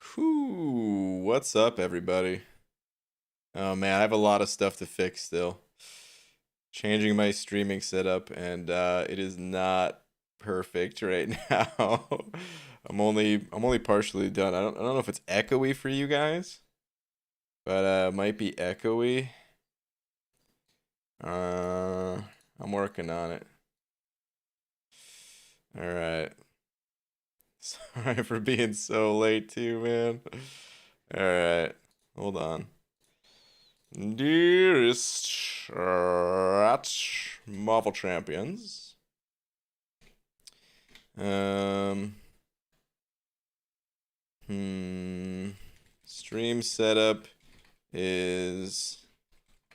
Whoo, what's up, everybody? Oh man, I have a lot of stuff to fix still. Changing my streaming setup, and it is not perfect right now. I'm only partially done. I don't know if it's echoey for you guys, but it might be echoey. I'm working on it. All right. Sorry for being so late too, man. All right, hold on. Dearest Marvel Champions. Stream setup is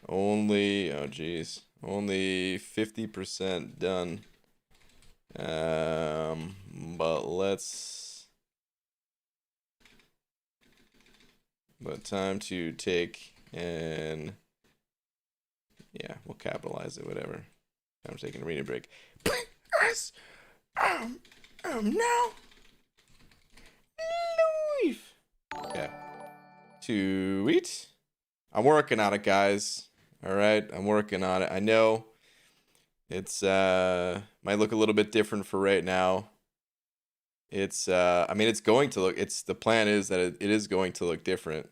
only, oh geez, only 50% done. But time to take and yeah, we'll capitalize it, whatever. I'm taking a reading break. Please, now leave. Okay. Tweet. I'm working on it, guys. All right, I'm working on it. I know it's might look a little bit different for right now. It's I mean, it's going to look. It's the plan is that it is going to look different.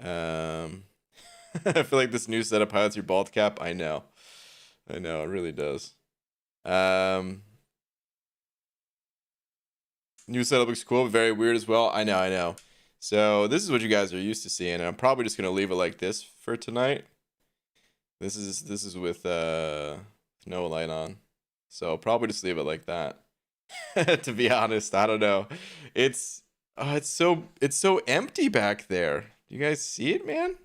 I feel like this new setup highlights your bald cap. I know, it really does. New setup looks cool, but very weird as well. I know. So this is what you guys are used to seeing, and I'm probably just gonna leave it like this for tonight. This is with no light on, so I'll probably just leave it like that. To be honest, I don't know. It's so empty back there. Do you guys see it, man?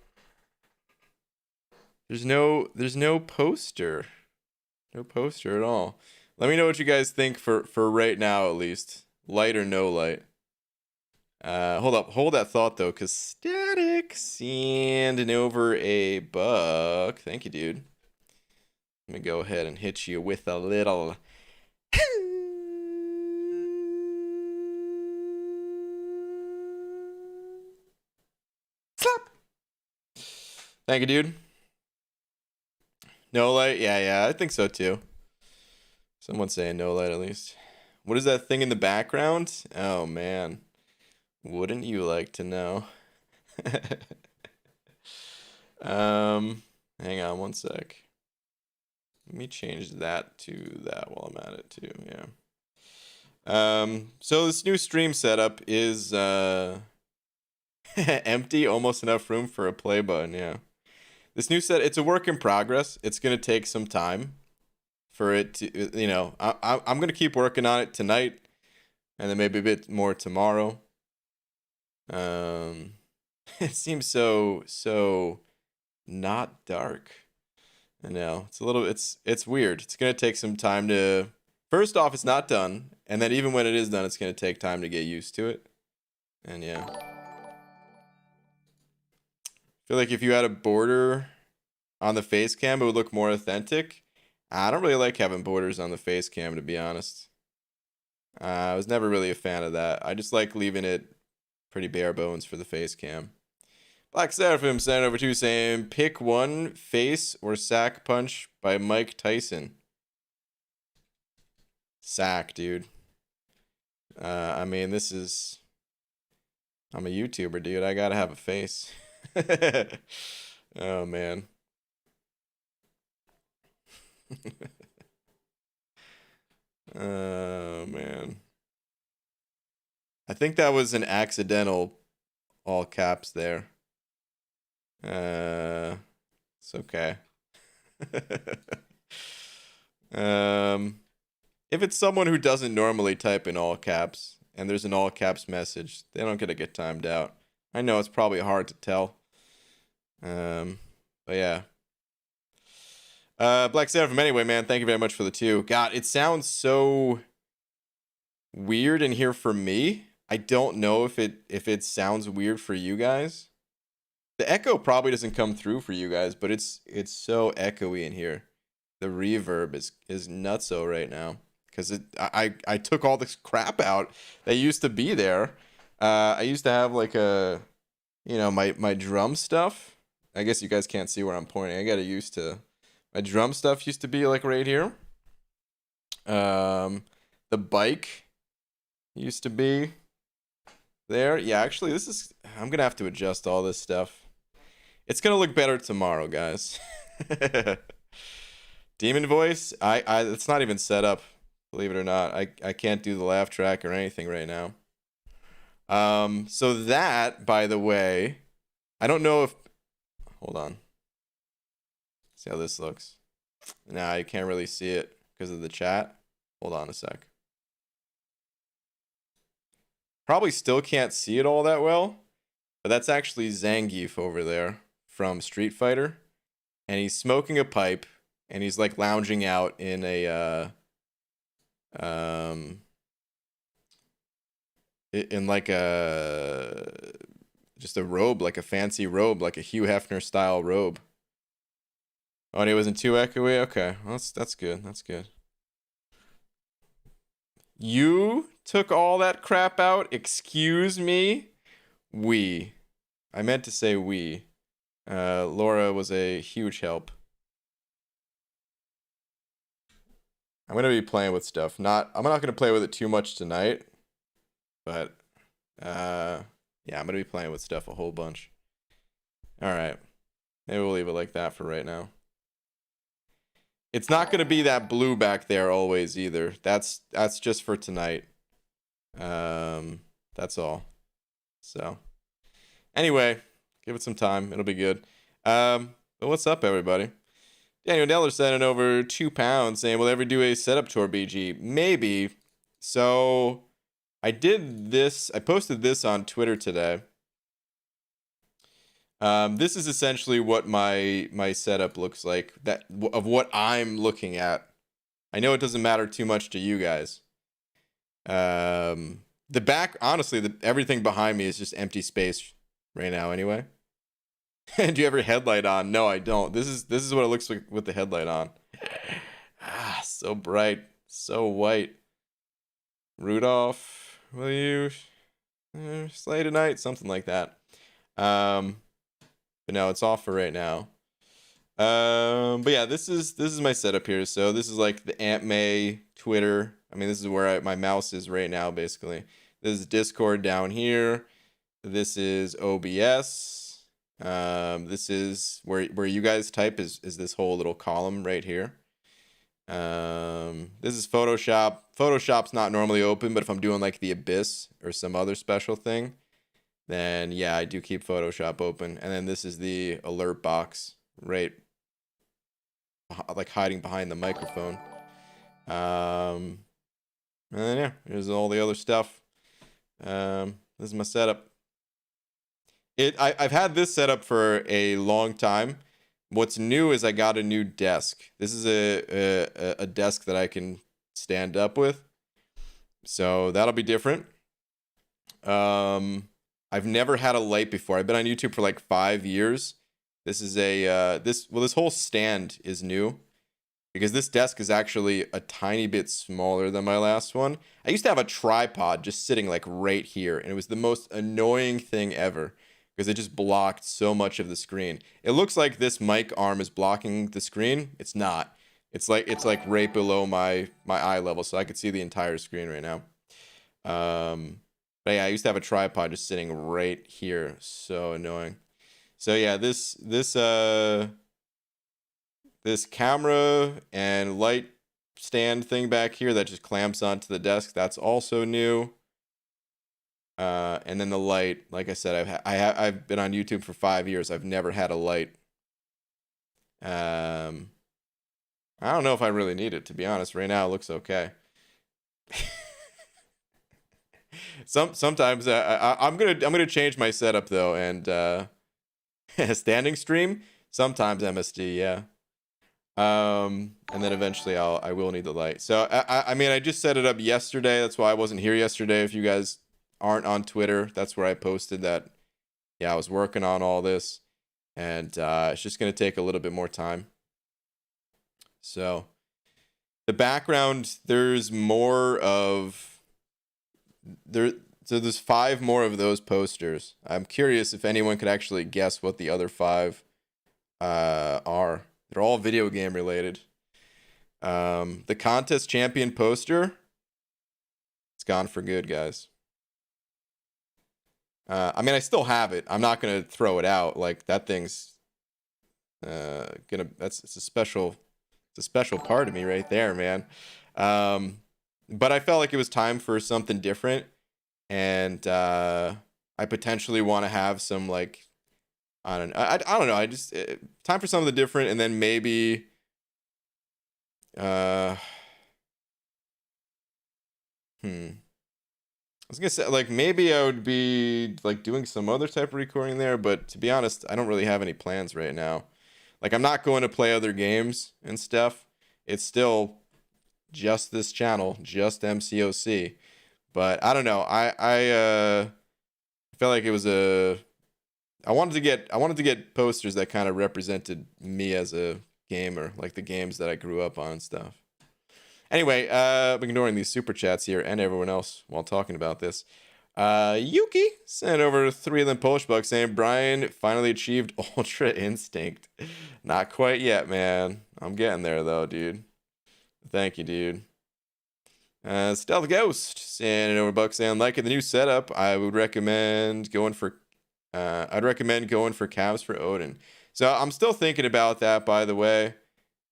There's no poster. No poster at all. Let me know what you guys think for right now, at least. Light or no light. Hold that thought though, cause static sending over a buck. Thank you, dude. Let me go ahead and hit you with a little. Slap. Thank you, dude. No light? Yeah, I think so too. Someone's saying no light at least. What is that thing in the background? Oh man. Wouldn't you like to know? Hang on one sec. Let me change that to that while I'm at it too, yeah. So this new stream setup is empty, almost enough room for a play button, yeah. This new set, it's a work in progress. It's gonna take some time for it to, you know, I'm gonna keep working on it tonight, and then maybe a bit more tomorrow. It seems so not dark. I know it's weird. It's gonna take some time to. First off, it's not done, and then even when it is done, it's gonna take time to get used to it. And yeah. I feel like if you had a border on the face cam, it would look more authentic. I don't really like having borders on the face cam, to be honest. I was never really a fan of that. I just like leaving it pretty bare bones for the face cam. Black Seraphim sent over to saying, pick one, face or sack punch by Mike Tyson. Sack, dude. I mean, I'm a YouTuber, dude. I gotta have a face. Oh man. Oh man. I think that was an accidental all caps there. It's okay. If it's someone who doesn't normally type in all caps and there's an all caps message, they don't get timed out. I know it's probably hard to tell. But yeah. Black Seraphim anyway, man, thank you very much for the 2. God, it sounds so weird in here for me. I don't know if it sounds weird for you guys. The echo probably doesn't come through for you guys, but it's so echoey in here. The reverb is nutso right now because I took all this crap out that used to be there, I used to have like a, my drum stuff. I guess you guys can't see where I'm pointing. I got used to my drum stuff used to be like right here. The bike used to be there. Yeah, actually, I'm gonna have to adjust all this stuff. It's gonna look better tomorrow, guys. Demon voice. It's not even set up. Believe it or not, I can't do the laugh track or anything right now. So that, by the way, I don't know if. Hold on. See how this looks. Nah, you can't really see it because of the chat. Hold on a sec. Probably still can't see it all that well, but that's actually Zangief over there from Street Fighter, and he's smoking a pipe, and he's like lounging out in a in like just a robe, like a fancy robe, like a Hugh Hefner style robe. Oh, and it wasn't too echoey. Okay, well, that's good. That's good. You took all that crap out? Excuse me? I meant to say we. Laura was a huge help. I'm gonna be playing with stuff. I'm not gonna play with it too much tonight, but yeah, I'm gonna be playing with stuff a whole bunch. All right, maybe we'll leave it like that for right now. It's not gonna be that blue back there always either. That's just for tonight. That's all. So, anyway, give it some time. It'll be good. But what's up, everybody? Daniel Deller sending over £2 saying, will ever do a setup tour, BG? Maybe. So, I did this. I posted this on Twitter today. This is essentially what my setup looks like, of what I'm looking at. I know it doesn't matter too much to you guys. The back, honestly, everything behind me is just empty space right now anyway. Do you have your headlight on? No, I don't. This is what it looks like with the headlight on. So bright, so white. Rudolph, will you slay tonight? Something like that. But no, it's off for right now. But yeah, this is my setup here. So this is like the Aunt May Twitter. I mean, this is where my mouse is right now, basically. This is Discord down here. This is OBS. This is where you guys type is this whole little column right here. This is Photoshop. Photoshop's not normally open, but if I'm doing like the Abyss or some other special thing, then yeah, I do keep Photoshop open. And then this is the alert box, right, like hiding behind the microphone. And then yeah, here's all the other stuff. This is my setup. I've had this setup for a long time. What's new is I got a new desk. This is a desk that I can stand up with. So that'll be different. I've never had a light before. I've been on YouTube for like 5 years. This is this whole stand is new because this desk is actually a tiny bit smaller than my last one. I used to have a tripod just sitting like right here, and it was the most annoying thing ever because it just blocked so much of the screen. It looks like this mic arm is blocking the screen. It's not. It's like right below my eye level, so I could see the entire screen right now. But yeah, I used to have a tripod just sitting right here. So annoying. So yeah, this camera and light stand thing back here that just clamps onto the desk, that's also new. And then the light, like I said, I've been on YouTube for 5 years. I've never had a light. I don't know if I really need it, to be honest. Right now it looks okay. Sometimes I'm gonna change my setup though, and standing stream. Sometimes MSD, yeah. And then eventually I will need the light. So I mean I just set it up yesterday. That's why I wasn't here yesterday. If you guys aren't on Twitter, that's where I posted that. Yeah, I was working on all this, and it's just gonna take a little bit more time. So the background, there's more of So there's 5 more of those posters. I'm curious if anyone could actually guess what the other 5 are. They're all video game related. The contest champion poster, it's gone for good, guys. I mean, I still have it. I'm not gonna throw it out. Like, that thing's it's a special part of me right there, man. But I felt like it was time for something different, and I potentially want to have some, like, I don't know. I just time for something different, and then maybe I was gonna say, like, maybe I would be like doing some other type of recording there, but to be honest, I don't really have any plans right now. Like, I'm not going to play other games and stuff. It's still just this channel, just MCOC. But I don't know. I felt like it was I wanted to get posters that kind of represented me as a gamer, like the games that I grew up on and stuff. Anyway, I'm ignoring these super chats here and everyone else while talking about this. Yuki sent over 3 of them Polish bucks saying Brian finally achieved Ultra Instinct. Not quite yet, man. I'm getting there though, dude. Thank you, dude. Stealth Ghost sending over bucks saying, like, in the new setup, I would recommend going for calves for Odin. So I'm still thinking about that, by the way.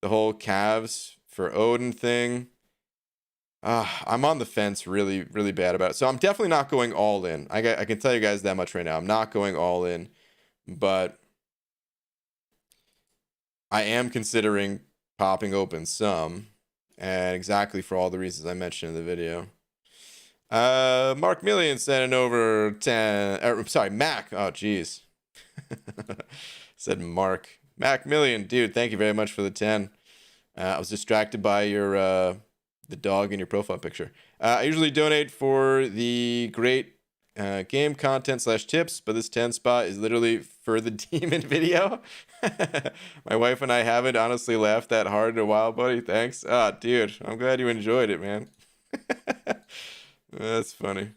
The whole calves for Odin thing. I'm on the fence really, really bad about it. So I'm definitely not going all in. I can tell you guys that much right now. I'm not going all in. But I am considering popping open some. And exactly for all the reasons I mentioned in the video. Mark Million sending over 10. Sorry, Mac. Oh, jeez. Said Mark. Mac Million, dude. Thank you very much for the 10. I was distracted by your the dog in your profile picture. I usually donate for the great game content / tips, but this 10 spot is literally for the demon video. My wife and I haven't honestly laughed that hard in a while, buddy. Thanks. Dude, I'm glad you enjoyed it, man. That's funny.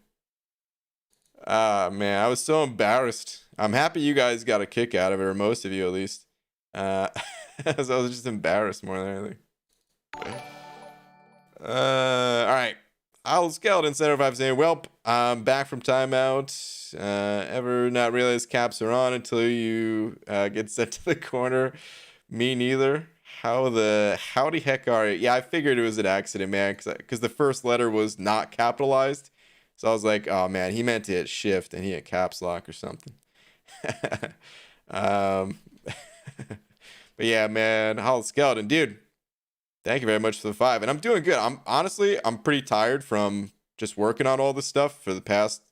Man, I was so embarrassed. I'm happy you guys got a kick out of it, or most of you at least. So I was just embarrassed more than anything. All right. Owl Skeleton Center 5 saying, well, I'm back from timeout. Ever not realize caps are on until you get sent to the corner? Me neither. Howdy heck are you? Yeah, I figured it was an accident, man, because the first letter was not capitalized. So I was like, oh man, he meant to hit shift and he hit caps lock or something. But yeah, man, Owl Skeleton, dude. Thank you very much for the 5. And I'm doing good. I'm pretty tired from just working on all this stuff for the past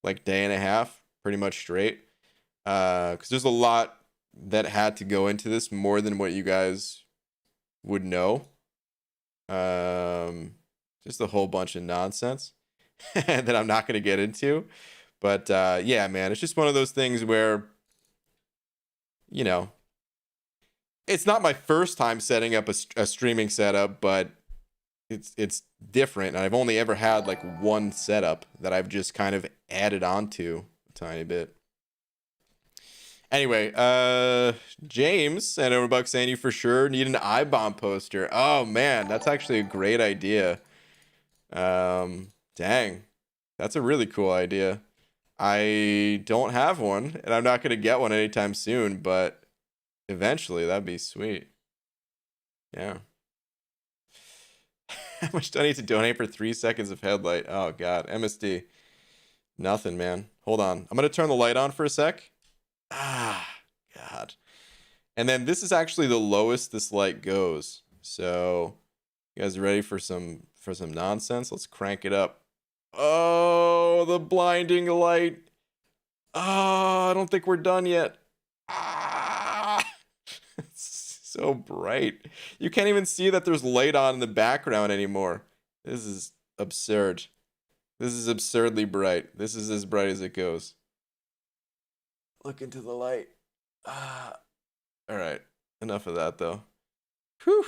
like day and a half, pretty much straight. Because there's a lot that had to go into this, more than what you guys would know. Just a whole bunch of nonsense that I'm not going to get into. But yeah, man, it's just one of those things where, you know, it's not my first time setting up a streaming setup, but it's different. And I've only ever had like one setup that I've just kind of added onto a tiny bit. Anyway, James sent over buck saying you for sure need an I-bomb poster. Oh man, that's actually a great idea. Dang, that's a really cool idea. I don't have one, and I'm not gonna get one anytime soon, but eventually, that'd be sweet. Yeah. How much do I need to donate for 3 seconds of headlight? Oh, God. MSD. Nothing, man. Hold on. I'm going to turn the light on for a sec. God. And then this is actually the lowest this light goes. So, you guys ready for some nonsense? Let's crank it up. Oh, the blinding light. Oh, I don't think we're done yet. It's so bright. You can't even see that there's light on in the background anymore. This is absurd. This is absurdly bright. This is as bright as it goes. Look into the light. All right. Enough of that, though. Whew.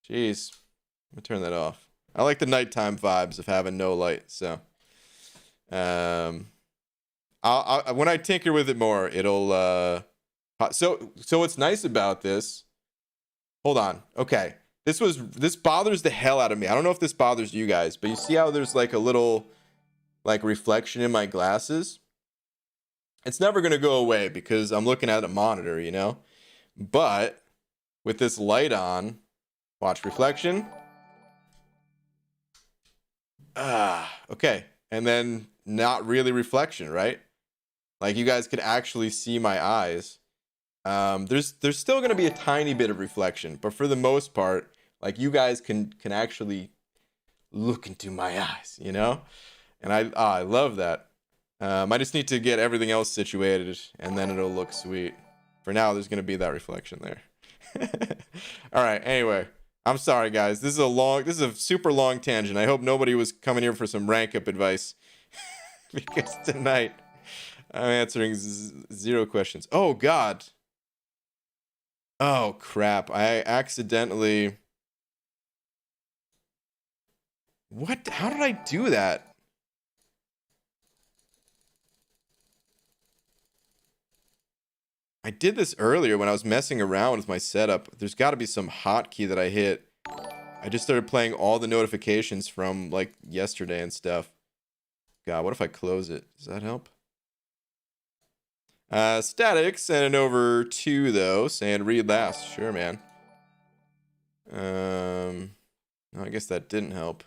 Jeez. I'm going to turn that off. I like the nighttime vibes of having no light, so. I'll when I tinker with it more, it'll so what's nice about this, hold on. Okay. This bothers the hell out of me. I don't know if this bothers you guys, but you see how there's like a little like reflection in my glasses? It's never going to go away because I'm looking at a monitor, you know? But with this light on, watch reflection. Okay. And then not really reflection, right? Like you guys could actually see my eyes. There's still going to be a tiny bit of reflection, but for the most part, like you guys can actually look into my eyes, you know? And I love that. I just need to get everything else situated and then it'll look sweet. For now, there's going to be that reflection there. All right. Anyway, I'm sorry, guys. This is a super long tangent. I hope nobody was coming here for some rank up advice because tonight I'm answering 0 questions. Oh, God. Oh, crap. I accidentally... What? How did I do that? I did this earlier when I was messing around with my setup. There's got to be some hotkey that I hit. I just started playing all the notifications from, like, yesterday and stuff. God, what if I close it? Does that help? Static sent it over 2, though, saying read last. Sure, man. No, I guess that didn't help.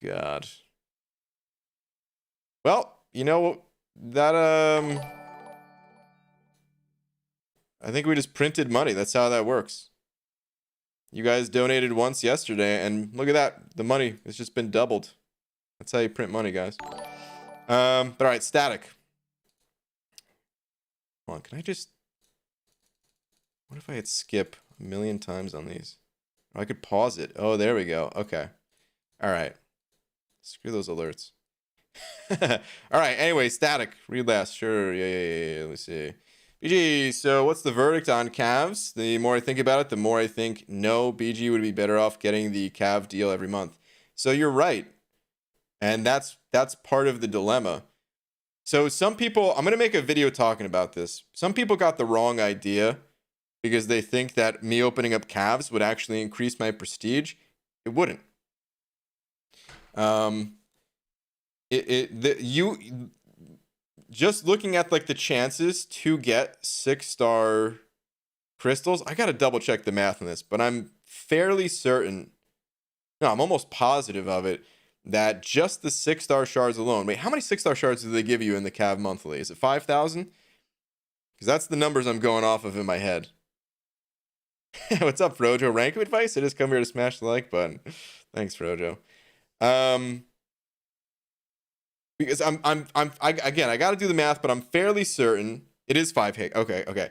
God. Well, you know, that, I think we just printed money. That's how that works. You guys donated once yesterday, and look at that. The money has just been doubled. That's how you print money, guys. But all right, static. Hold on, can I just... What if I hit skip a million times on these? Or I could pause it. Oh, there we go. Okay. All right. Screw those alerts. All right, anyway, static. Read last. Sure. Yeah. Let me see. BG, so what's the verdict on Cavs? The more I think about it, the more I think no, BG would be better off getting the Cav deal every month. So you're right. And that's part of the dilemma. So some people, I'm going to make a video talking about this. Some people got the wrong idea because they think that me opening up Cavs would actually increase my prestige. It wouldn't. Just looking at like the chances to get 6-star crystals, I gotta double check the math on this, but I'm fairly certain, no, I'm almost positive of it, that just the 6-star shards alone. Wait, how many 6-star shards do they give you in the Cav monthly? Is it 5,000? Because that's the numbers I'm going off of in my head. What's up, Frojo? Rank advice? I just come here to smash the like button. Thanks, Frojo. Because I got to do the math, but I'm fairly certain it is 5 hit. Okay.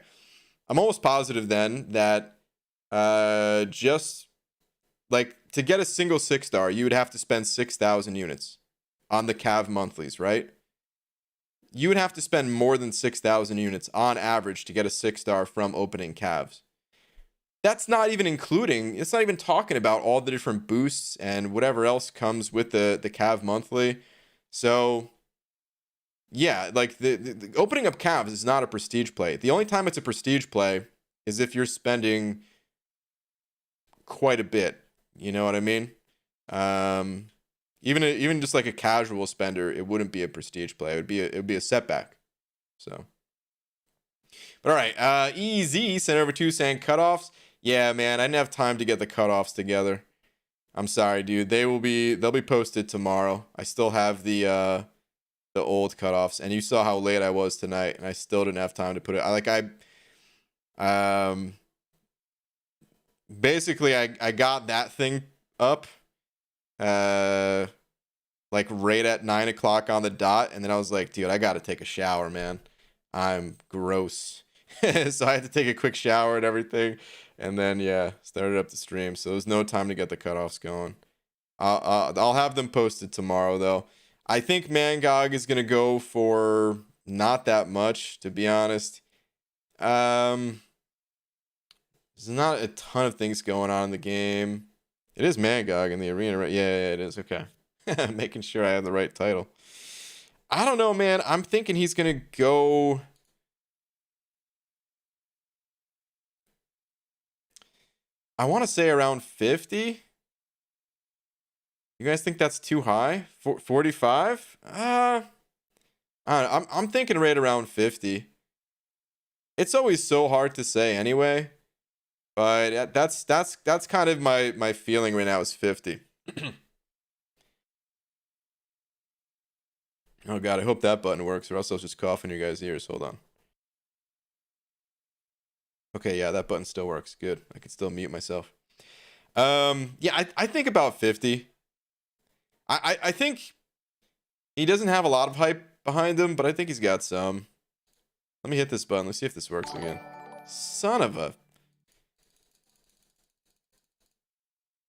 I'm almost positive then that just like to get a single 6-star, you would have to spend 6,000 units on the Cav monthlies, right? You would have to spend more than 6,000 units on average to get a 6-star from opening Cavs. That's not even including, it's not even talking about all the different boosts and whatever else comes with the Cav monthly. So, yeah, like the opening up Cavs is not a prestige play. The only time it's a prestige play is if you're spending quite a bit. You know what I mean? Even just like a casual spender, it wouldn't be a prestige play. It would be a setback. So, but all right, EZ sent over 2 saying cutoffs. Yeah, man, I didn't have time to get the cutoffs together. I'm sorry, dude. They'll be posted tomorrow. I still have the old cutoffs, and you saw how late I was tonight, and I still didn't have time to put it. Basically I got that thing up, like right at 9 o'clock on the dot, and then I was like, dude, I gotta take a shower, man. I'm gross. So I had to take a quick shower and everything. And then, yeah, started up the stream. So there's no time to get the cutoffs going. I'll have them posted tomorrow, though. I think Mangog is going to go for not that much, to be honest. There's not a ton of things going on in the game. It is Mangog in the arena, right? Yeah, it is. Okay. Making sure I have the right title. I don't know, man. I'm thinking he's going to go... I want to say around 50. You guys think that's too high? 45? I don't know. I'm thinking right around 50. It's always so hard to say anyway. But that's kind of my feeling right now is 50. Oh god, I hope that button works, or else I was just coughing in your guys' ears. Hold on. Okay, yeah, that button still works. Good. I can still mute myself. Yeah, I think about 50. I think he doesn't have a lot of hype behind him, but I think he's got some. Let me hit this button. Let's see if this works again. Son of a...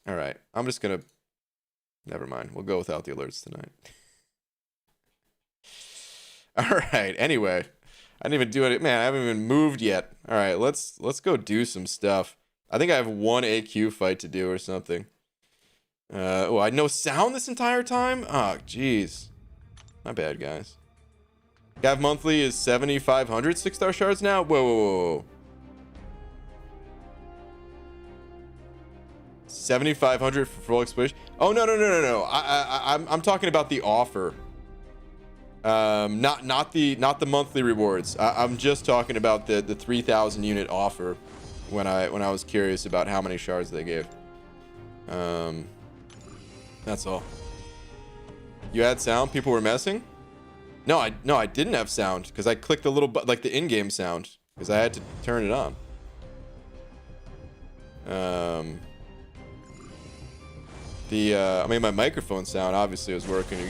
Alright, I'm just gonna... Never mind. We'll go without the alerts tonight. Alright, anyway. I didn't even do it. Man, I haven't even moved yet. Alright, let's go do some stuff. I think I have one AQ fight to do or something. Oh, I had no sound this entire time? Oh, jeez. My bad, guys. Cav monthly is 7,500 6-star shards now? Whoa, whoa, whoa. 7,500 for full exploration? Oh, no. I'm talking about the offer. Not the monthly rewards. I'm just talking about the 3,000 unit offer when I was curious about how many shards they gave. That's all. You had sound? People were messing? No, I didn't have sound because I clicked the little button, like the in-game sound, because I had to turn it on. I mean, my microphone sound obviously was working.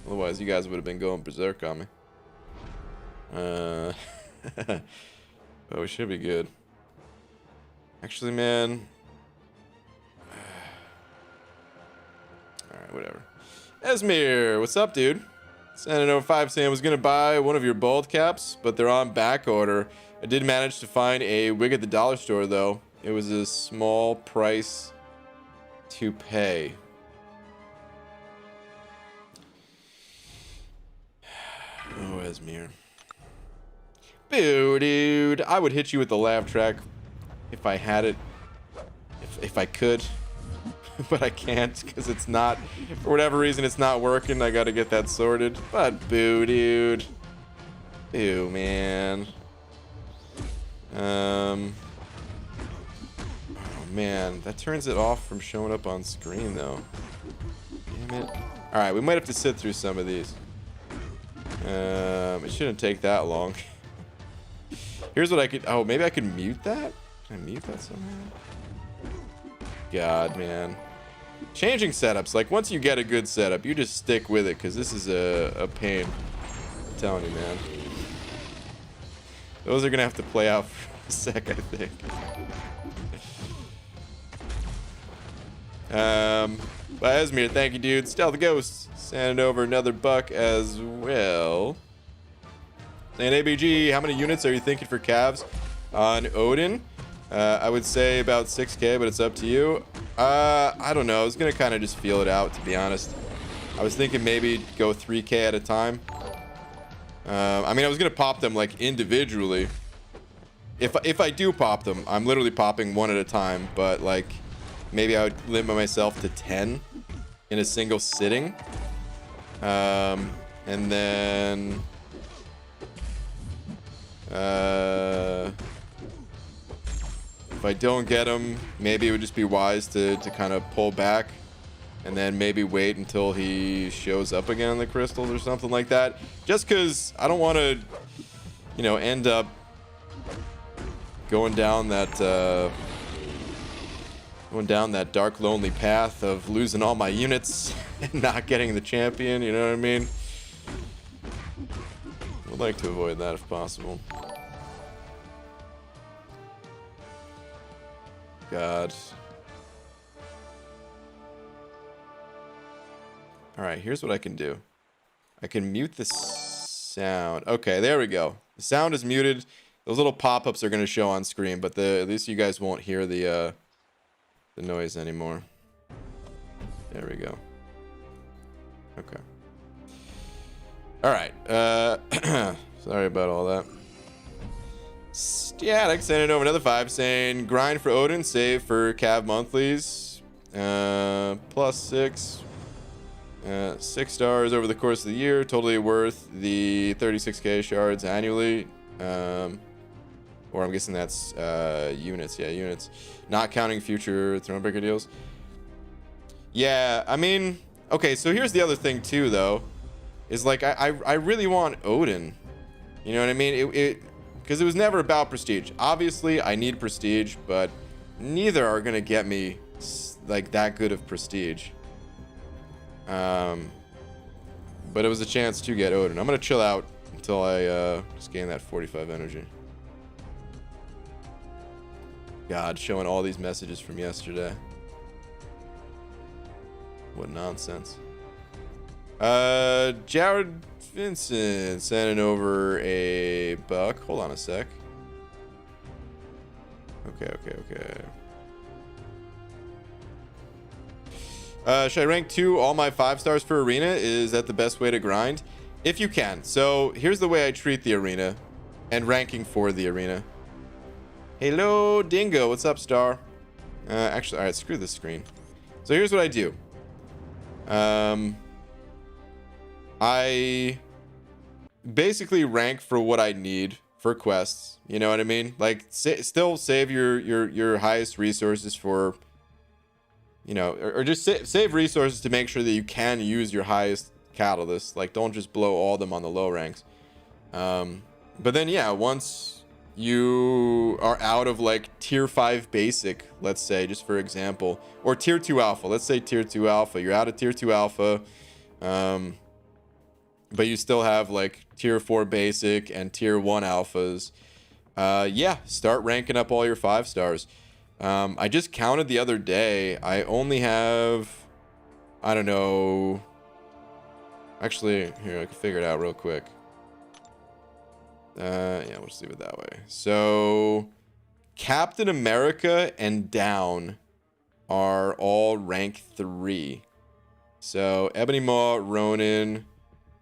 Otherwise you guys would have been going berserk on me. But we should be good. Actually, man. Alright, whatever. Esmir, what's up, dude? Sending over 5 saying I was gonna buy one of your bald caps, but they're on back order. I did manage to find a wig at the dollar store, though. It was a small price to pay. Oh, Esmir. Boo, dude. I would hit you with the laugh track if I had it. If I could. But I can't because it's not. For whatever reason, it's not working. I gotta get that sorted. But boo, dude. Boo, man. Oh, man. That turns it off from showing up on screen, though. Damn it. Alright, we might have to sit through some of these. It shouldn't take that long. Here's what I could... Oh, maybe I could mute that? Can I mute that somehow? God, man. Changing setups. Like, once you get a good setup, you just stick with it, because this is a pain. I'm telling you, man. Those are going to have to play out for a sec, I think. But Esmir, thank you, dude. Stealth Ghost, sending over another buck as well. And ABG, how many units are you thinking for calves on Odin? I would say about 6k, but it's up to you. I don't know. I was gonna kind of just feel it out, to be honest. I was thinking maybe go 3k at a time. I mean, I was gonna pop them like individually. If I do pop them, I'm literally popping one at a time. But like, maybe I would limit myself to 10 in a single sitting. And then if I don't get him, maybe it would just be wise to kind of pull back and then maybe wait until he shows up again on the crystals or something like that. Just because I don't want to, end up going down that dark, lonely path of losing all my units and not getting the champion. You know what I mean? I would like to avoid that if possible. God. Alright, here's what I can do. I can mute the sound. Okay, there we go. The sound is muted. Those little pop-ups are going to show on screen, but at least you guys won't hear the noise anymore. There we go. Okay. All right. Sorry about all that. Static sending over another 5 saying grind for Odin, save for Cav monthlies. Plus 6. 6 stars over the course of the year. Totally worth the 36k shards annually. Or I'm guessing that's units. Yeah, units. Not counting future Thronebreaker deals. Yeah, I mean, okay, so here's the other thing too, though. Is like, I really want Odin. You know what I mean? Because it was never about prestige. Obviously, I need prestige, but neither are going to get me, like, that good of prestige. But it was a chance to get Odin. I'm going to chill out until I just gain that 45 energy. God, showing all these messages from yesterday. What nonsense. Jared Vincent sending over a buck. Hold on a sec. Okay. Should I rank 2 all my 5 stars for arena? Is that the best way to grind? If you can. So here's the way I treat the arena and ranking for the arena. Hello, Dingo. What's up, Star? Actually, all right, screw this screen. So here's what I do. I basically rank for what I need for quests. You know what I mean? Like, still save your highest resources for, you know, or just save resources to make sure that you can use your highest catalyst. Like, don't just blow all of them on the low ranks. But then, yeah, once you are out of like tier 5 basic, let's say, just for example, or tier 2 alpha, let's say tier 2 alpha, you're out of tier 2 alpha, but you still have like tier 4 basic and tier 1 alphas. Yeah, start ranking up all your 5 stars. I just counted the other day. I only have, I don't know. Actually, here, I can figure it out real quick. Yeah, we'll just leave it that way. So, Captain America and down are all rank 3. So, Ebony Maw, Ronin,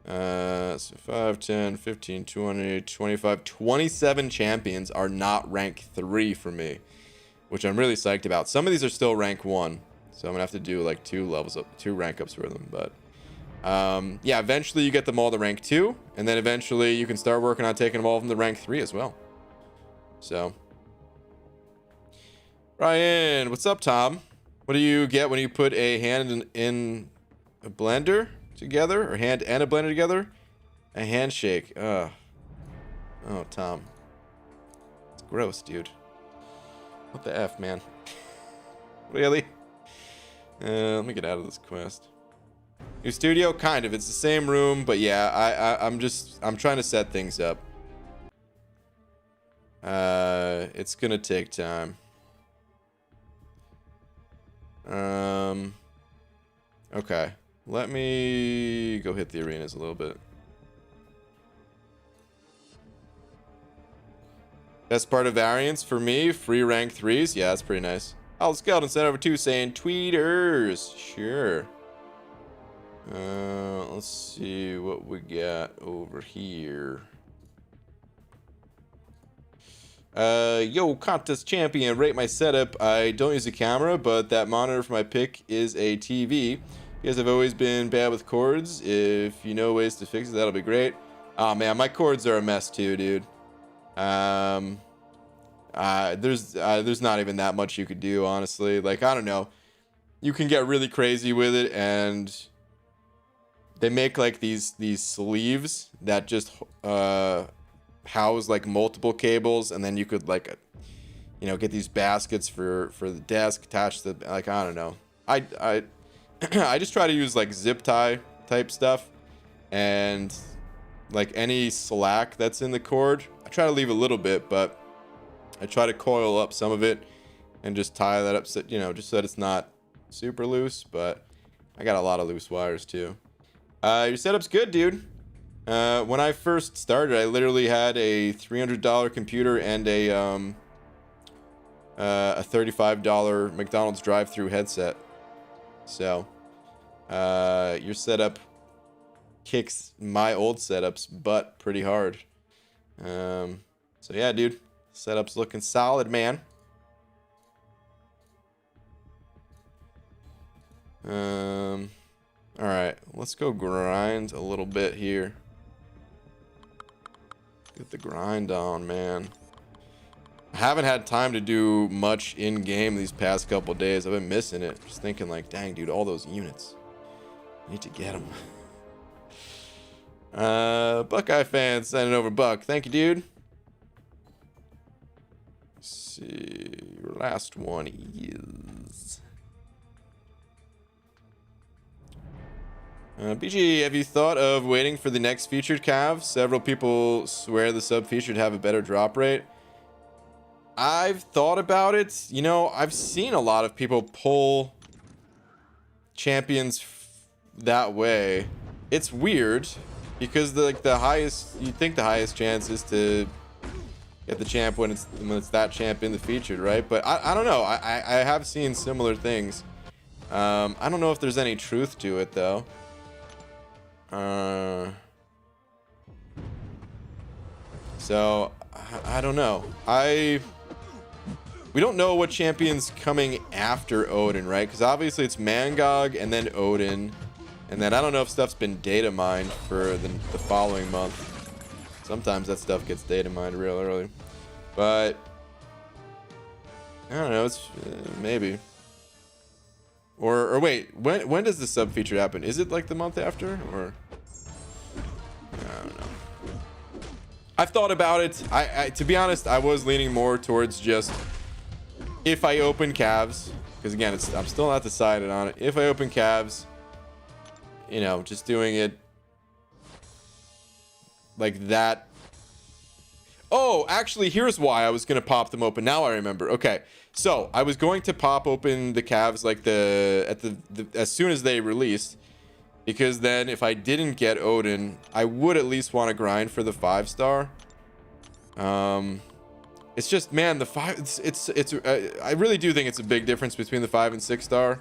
so 5, 10, 15, 20, 25, 27 champions are not rank 3 for me, which I'm really psyched about. Some of these are still rank 1, so I'm gonna have to do like 2 levels up, 2 rank ups for them, but yeah, eventually you get them all to rank 2, and then eventually you can start working on taking them all from the rank 3 as well. So, Ryan, what's up, Tom? What do you get when you put a hand in a blender together, or hand and a blender together? A handshake. Oh, Tom, it's gross, dude. What the F, man? Really? Let me get out of this quest. New studio, kind of. It's the same room, but yeah, I'm trying to set things up. It's gonna take time. Okay. Let me go hit the arenas a little bit. Best part of variants for me, free rank 3s. Yeah, that's pretty nice. Oh, Skeleton sent over 2 saying tweeters. Sure. Let's see what we got over here. Yo, contest champion, rate my setup. I don't use a camera, but that monitor for my pick is a TV. You guys have always been bad with cords. If you know ways to fix it, that'll be great. Oh man, my cords are a mess too, dude. There's not even that much you could do, honestly. Like, I don't know. You can get really crazy with it, and they make like these sleeves that just house like multiple cables, and then you could like, you know, get these baskets for the desk attached to, like, I don't know. I I just try to use like zip tie type stuff, and like any slack that's in the cord, I try to leave a little bit, but I try to coil up some of it and just tie that up, so, you know, just so that it's not super loose. But I got a lot of loose wires too. Your setup's good, dude. When I first started, I literally had a $300 computer and a $35 McDonald's drive-through headset. So your setup kicks my old setup's butt pretty hard. So yeah, dude, setup's looking solid, man. All right, let's go grind a little bit here. Get the grind on, man. I haven't had time to do much in game these past couple days. I've been missing it. Just thinking like, dang, dude, all those units. I need to get them. Buckeye fans sending over Buck. Thank you, dude. Let's see. Your last one is... BG, have you thought of waiting for the next featured cav? Several people swear the sub featured have a better drop rate. I've thought about it. You know, I've seen a lot of people pull champions that way. It's weird because the highest, you think the highest chance is to get the champ when it's that champ in the featured, right? But I don't know. I have seen similar things. I don't know if there's any truth to it though. So I don't know. We don't know what champion's coming after Odin, right? Because obviously it's Mangog and then Odin, and then I don't know if stuff's been data mined for the following month. Sometimes that stuff gets data mined real early, but I don't know. It's maybe. Or wait, when does the sub feature happen? Is it like the month after, or I don't know. I've thought about it. I to be honest, I was leaning more towards just if I open calves, because again, I'm still not decided on it. If I open calves, you know, just doing it like that. Oh, actually, here's why I was gonna pop them open. Now I remember. Okay, so I was going to pop open the calves like as soon as they released, because then if I didn't get Odin, I would at least want to grind for the 5-star. It's just, man, the 5. I really do think it's a big difference between the 5 and 6-star,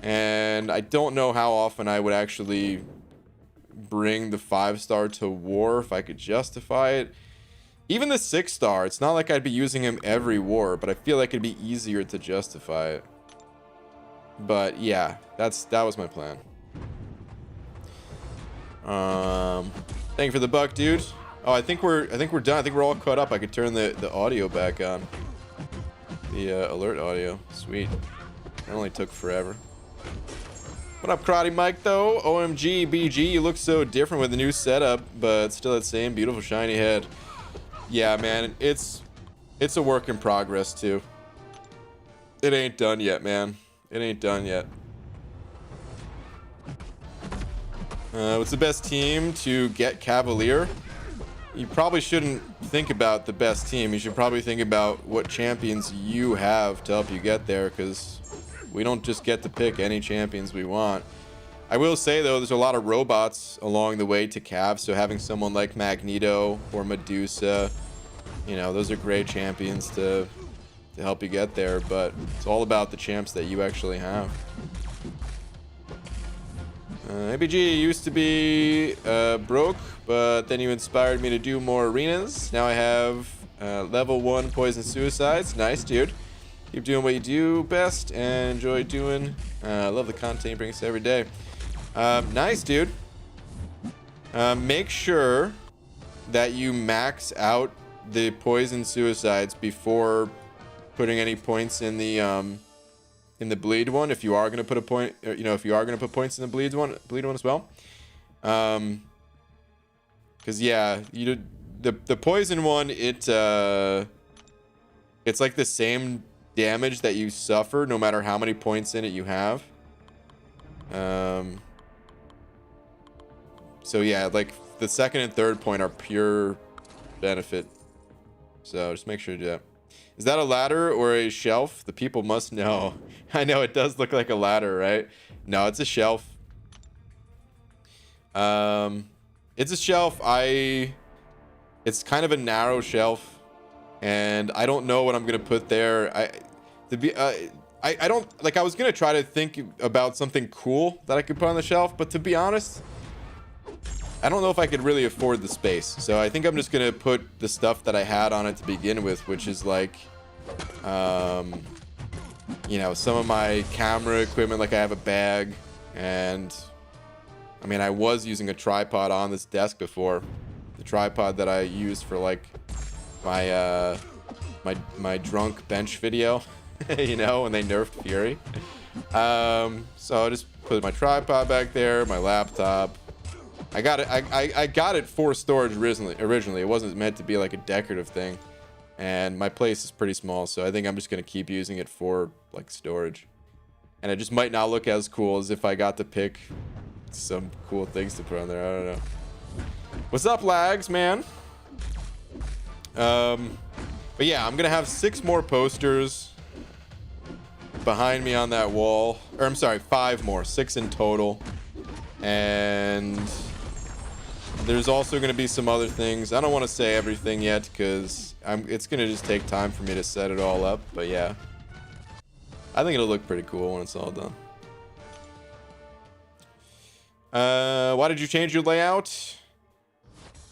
and I don't know how often I would actually bring the 5-star to war if I could justify it. Even the 6-star, it's not like I'd be using him every war, but I feel like it'd be easier to justify it. But yeah, that was my plan. Thank you for the buck, dude. Oh, I think we're done. I think we're all caught up. I could turn the audio back on. The alert audio. Sweet. That only took forever. What up, Karate Mike, though? OMG, BG, you look so different with the new setup, but still that same beautiful shiny head. Yeah, man, it's a work in progress, too. It ain't done yet, man. It ain't done yet. What's the best team to get Cavalier? You probably shouldn't think about the best team. You should probably think about what champions you have to help you get there, because we don't just get to pick any champions we want. I will say, though, there's a lot of robots along the way to Cav, so having someone like Magneto or Medusa, you know, those are great champions to help you get there, but it's all about the champs that you actually have. ABG used to be broke, but then you inspired me to do more arenas. Now I have level 1 poison suicides. Nice, dude. Keep doing what you do best and enjoy doing. Love the content you bring us every day. Nice, dude. Make sure that you max out the poison suicides before putting any points in the bleed one. If you are going to put a point, you know, if you are going to put points in the bleed one as well. Because yeah, the poison one, it's like the same damage that you suffer no matter how many points in it you have. So yeah, like the second and third point are pure benefit. So just make sure to do that. Is that a ladder or a shelf? The people must know. I know it does look like a ladder, right? No, it's a shelf. It's a shelf. It's kind of a narrow shelf, and I don't know what I'm gonna put there. I don't like. I was gonna try to think about something cool that I could put on the shelf, but to be honest, I don't know if I could really afford the space. So I think I'm just gonna put the stuff that I had on it to begin with, which is like, you know, some of my camera equipment. Like I have a bag, and I mean, I was using a tripod on this desk before. The tripod that I used for like my my drunk bench video, you know, when they nerfed Fury. So I just put my tripod back there, my laptop. I got it. I got it for storage originally. It wasn't meant to be like a decorative thing, and my place is pretty small, so I think I'm just gonna keep using it for like storage. And it just might not look as cool as if I got to pick some cool things to put on there. I don't know. What's up, lags, man? But yeah, I'm gonna have 6 more posters behind me on that wall. Or I'm sorry, 5 more, 6 in total. And there's also gonna be some other things. I don't want to say everything yet because it's gonna just take time for me to set it all up. But yeah, I think it'll look pretty cool when it's all done. Why did you change your layout?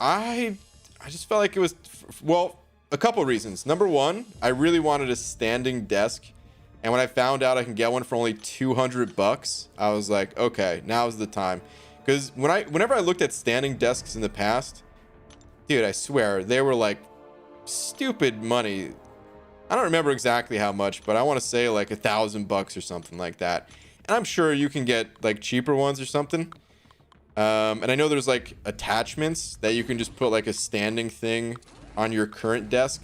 I just felt like it was, well, a couple reasons. Number one, I really wanted a standing desk, and when I found out I can get one for only $200, I was like, okay, now's the time. Because whenever I looked at standing desks in the past, dude, I swear they were like stupid money. I don't remember exactly how much, but I want to say like $1,000 or something like that. And I'm sure you can get like cheaper ones or something. And I know there's like attachments that you can just put like a standing thing on your current desk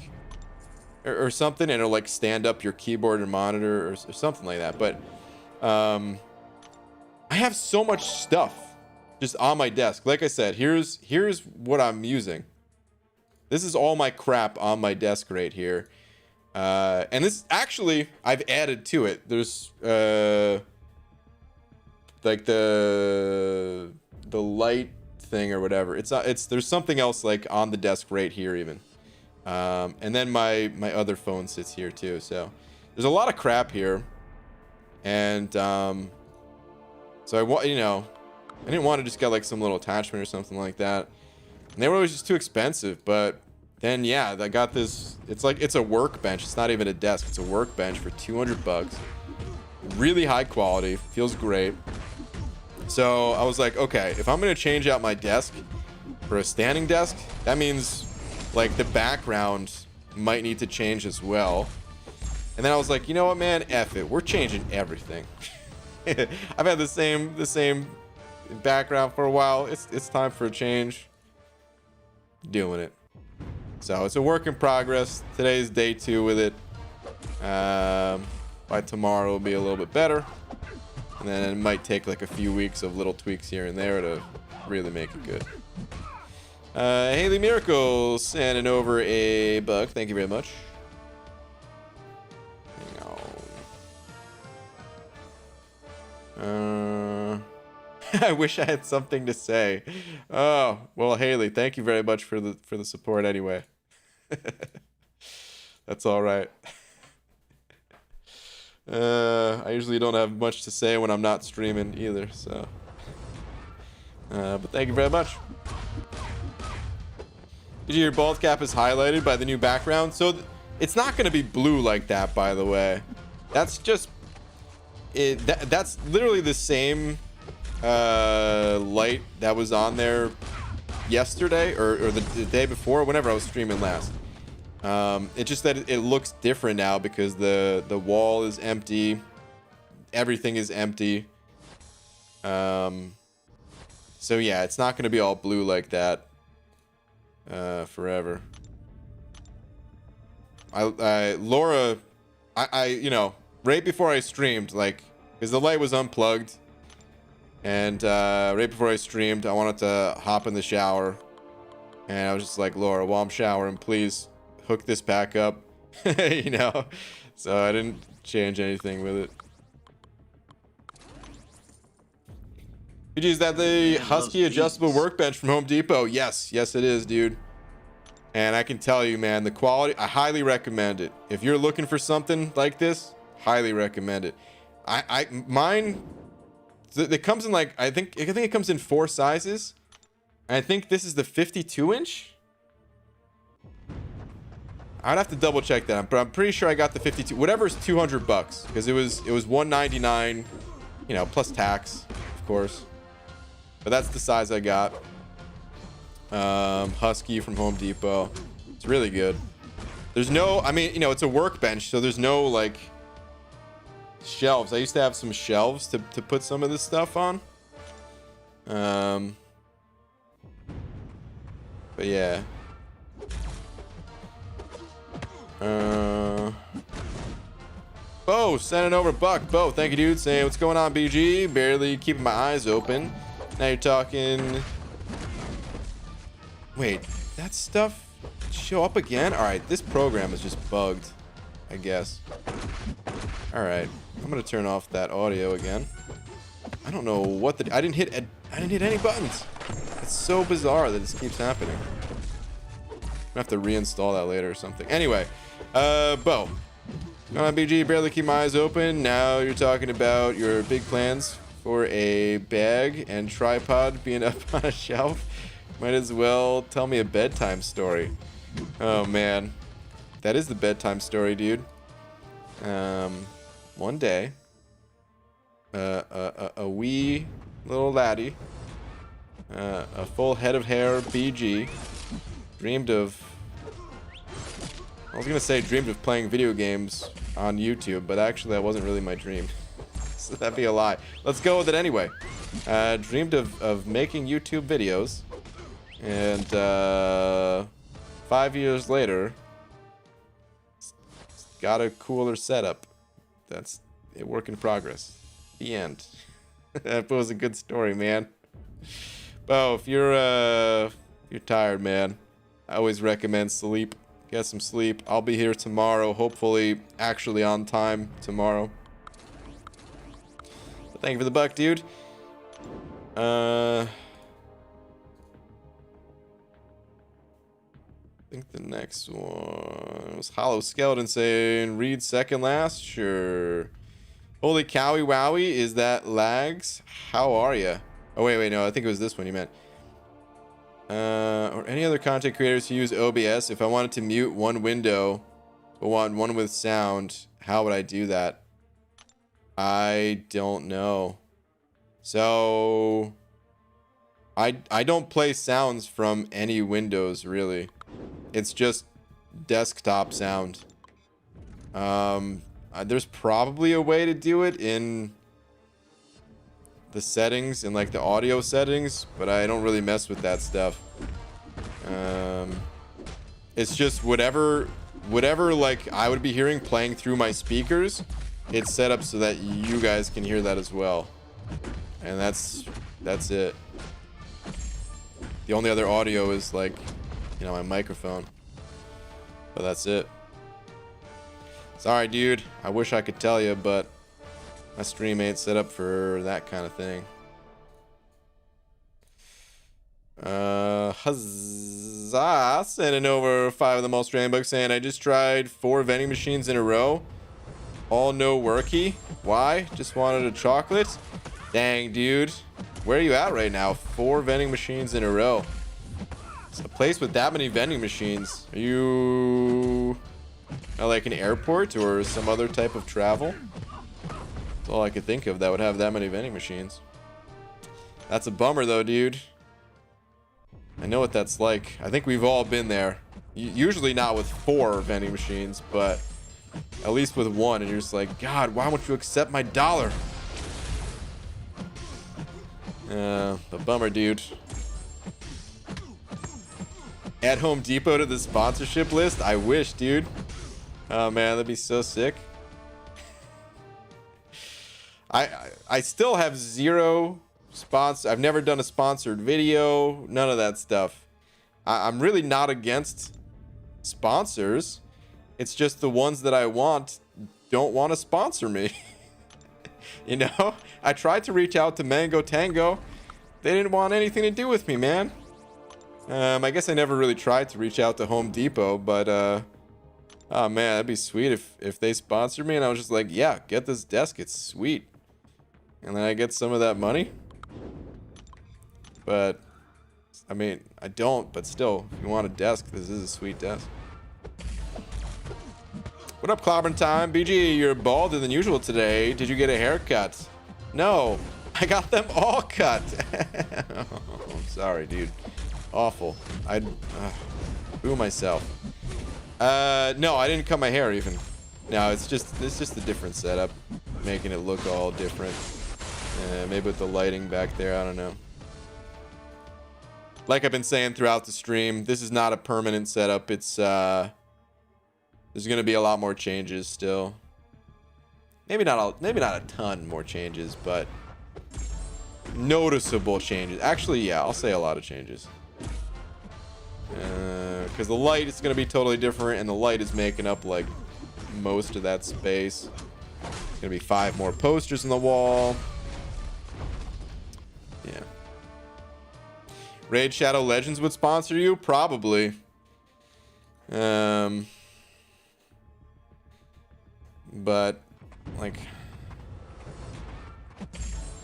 or something, and it'll like stand up your keyboard and monitor or something like that. But I have so much stuff just on my desk. Like I said, here's what I'm using. This is all my crap on my desk right here. And this actually I've added to it. There's like the light thing or whatever. There's something else like on the desk right here even. And then my other phone sits here too. So there's a lot of crap here. And so I didn't want to just get like some little attachment or something like that. And they were always just too expensive. But then yeah, I got this. It's a workbench. It's not even a desk. It's a workbench for $200. Really high quality. Feels great. So I was like, okay, if I'm gonna change out my desk for a standing desk, that means like the background might need to change as well. And then I was like, you know what, man, F it, we're changing everything. I've had the same background for a while. It's time for a change. Doing it. So it's a work in progress. Today's day 2 with it. By tomorrow it'll be a little bit better. And then it might take like a few weeks of little tweaks here and there to really make it good. Haley Miracle sending over a buck. Thank you very much. I wish I had something to say. Oh, well, Haley, thank you very much for the support anyway. That's all right. I usually don't have much to say when I'm not streaming either, so. But thank you very much. Did you hear bald cap is highlighted by the new background? So it's not going to be blue like that, by the way. That's just it. That's literally the same light that was on there yesterday or the day before, whenever I was streaming last. It's just that it looks different now because the wall is empty, everything is empty. So yeah, it's not going to be all blue like that forever. Laura, right before I streamed, like, because the light was unplugged, and right before I streamed, I wanted to hop in the shower, and I was just like, Laura, while I'm showering, please hook this back up. So I didn't change anything with it. Is that the Husky adjustable workbench from Home Depot? Yes it is, dude. And I can tell you, man, the quality, I highly recommend it. If you're looking for something like this, highly recommend it. Mine, it comes in like, I think it comes in 4 sizes. I think this is the 52-inch. I'd have to double check that, but I'm pretty sure I got the 52. Whatever's $200 because it was $199, you know, plus tax, of course. But that's the size I got. Husky from Home Depot. It's really good. There's no, I mean, you know, it's a workbench, so there's no like shelves. I used to have some shelves to put some of this stuff on. But yeah. Bo sending over buck. Bo, thank you, dude. Saying what's going on, BG. Barely keeping my eyes open. Now you're talking. Wait, that stuff show up again? All right, this program is just bugged, I guess. All right, I'm gonna turn off that audio again. I don't know what the I didn't hit any buttons. It's so bizarre that this keeps happening. I'm gonna have to reinstall that later or something. Anyway, Bo. Come on, BG, barely keep my eyes open. Now you're talking about your big plans for a bag and tripod being up on a shelf. Might as well tell me a bedtime story. Oh, man. That is the bedtime story, dude. One day, a wee little laddie, a full head of hair BG, dreamed of playing video games on YouTube, but actually that wasn't really my dream. So that'd be a lie. Let's go with it anyway. Dreamed of making YouTube videos, and 5 years later, got a cooler setup. That's a work in progress. The end. That was a good story, man. Bo, if you're tired, man, I always recommend sleep. Get some sleep. I'll be here tomorrow, hopefully actually on time tomorrow. But thank you for the buck, dude. I think the next one was Hollow Skeleton saying, read second last? Sure. Holy cowie wowie, is that lags? How are ya? Oh, wait, no, I think it was this one you meant. Or any other content creators who use OBS. If I wanted to mute one window, but want one with sound, how would I do that? I don't know. So, I don't play sounds from any windows, really. It's just desktop sound. There's probably a way to do it in the settings, in like the audio settings, but I don't really mess with that stuff. It's just whatever like I would be hearing playing through my speakers, it's set up so that you guys can hear that as well. And that's it. The only other audio is like, you know, my microphone. But that's it. Sorry, dude. I wish I could tell you, but my stream ain't set up for that kind of thing. Huzzah! Sending over 5 of the most rainbow, saying I just tried 4 vending machines in a row. All no worky. Why? Just wanted a chocolate? Dang, dude. Where are you at right now? 4 vending machines in a row. It's a place with that many vending machines. Are you like an airport or some other type of travel? That's all I could think of that would have that many vending machines. That's a bummer though, dude. I know what that's like. I think we've all been there. Usually not with 4 vending machines, but at least with 1, and you're just like, God, why won't you accept my dollar? The bummer, dude. Add Home Depot to the sponsorship list? I wish, dude. Oh man, that'd be so sick. I still have 0 sponsor. I've never done a sponsored video. None of that stuff. I'm really not against sponsors. It's just the ones that I want don't want to sponsor me. You know, I tried to reach out to Mango Tango. They didn't want anything to do with me, man. I guess I never really tried to reach out to Home Depot, but oh man, that'd be sweet if they sponsored me and I was just like, yeah, get this desk, it's sweet. And then I get some of that money. But I mean, I don't, but still, if you want a desk, this is a sweet desk. What up, Clobbering Time? BG, you're balder than usual today. Did you get a haircut? No, I got them all cut. Oh, I'm sorry, dude. Awful. I'd boo myself. No, I didn't cut my hair even. No, it's just a different setup, making it look all different. Maybe with the lighting back there, I don't know. Like I've been saying throughout the stream, this is not a permanent setup. It's there's gonna be a lot more changes still. Maybe not a ton more changes, but noticeable changes. Actually, yeah, I'll say a lot of changes. Because the light is gonna be totally different, and the light is making up like most of that space. It's gonna be 5 more posters on the wall. Yeah. Raid Shadow Legends would sponsor you? Probably. But like,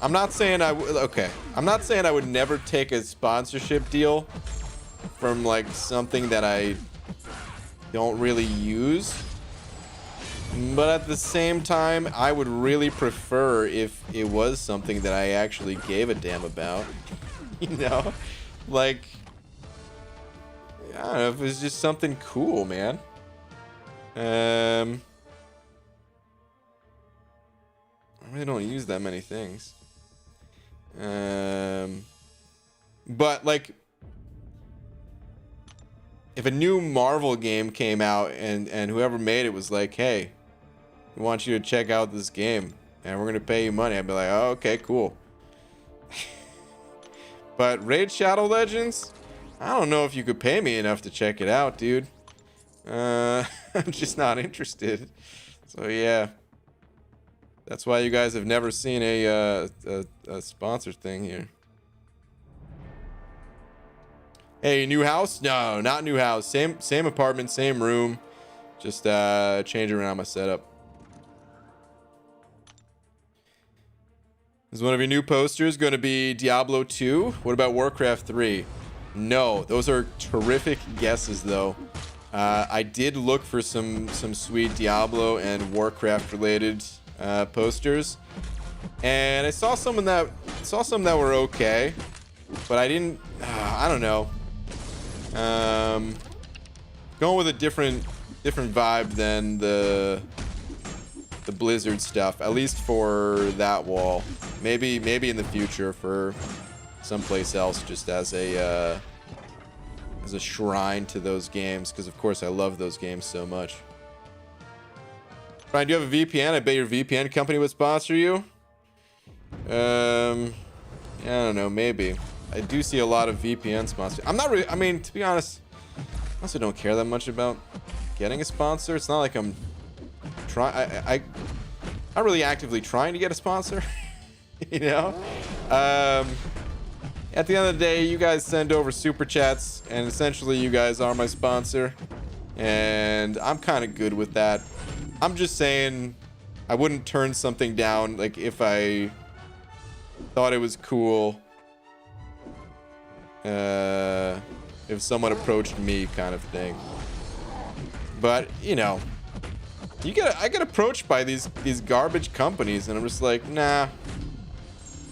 I'm not saying I would. Okay, I'm not saying I would never take a sponsorship deal from like something that I don't really use. But at the same time, I would really prefer if it was something that I actually gave a damn about. You know? Like, I don't know, if it was just something cool, man. I really don't use that many things. But like, if a new Marvel game came out and whoever made it was like, hey, we want you to check out this game and we're gonna pay you money, I'd be like, oh, okay, cool. But Raid Shadow Legends, I don't know if you could pay me enough to check it out, dude. I'm just not interested. So yeah, that's why you guys have never seen a sponsored thing here. Hey, new house? No, not new house. Same apartment, same room. Just changing around my setup. Is one of your new posters going to be Diablo 2? What about Warcraft 3? No, those are terrific guesses though. I did look for some sweet Diablo and Warcraft related posters, and I saw some that were okay, but I didn't. I don't know. Going with a different vibe than the Blizzard stuff, at least for that wall. Maybe in the future for someplace else, just as a shrine to those games, because of course I love those games so much. Brian, do you have a VPN? I bet your VPN company would sponsor you. Yeah, I don't know, maybe. I do see a lot of VPN sponsors. I'm not really, I mean, to be honest, I also don't care that much about getting a sponsor. It's not like I'm I'm not really actively trying to get a sponsor. You know? At the end of the day, you guys send over super chats, and essentially you guys are my sponsor, and I'm kind of good with that. I'm just saying I wouldn't turn something down, like if I thought it was cool, if someone approached me, kind of thing. But you know, I get approached by these garbage companies, and I'm just like, nah,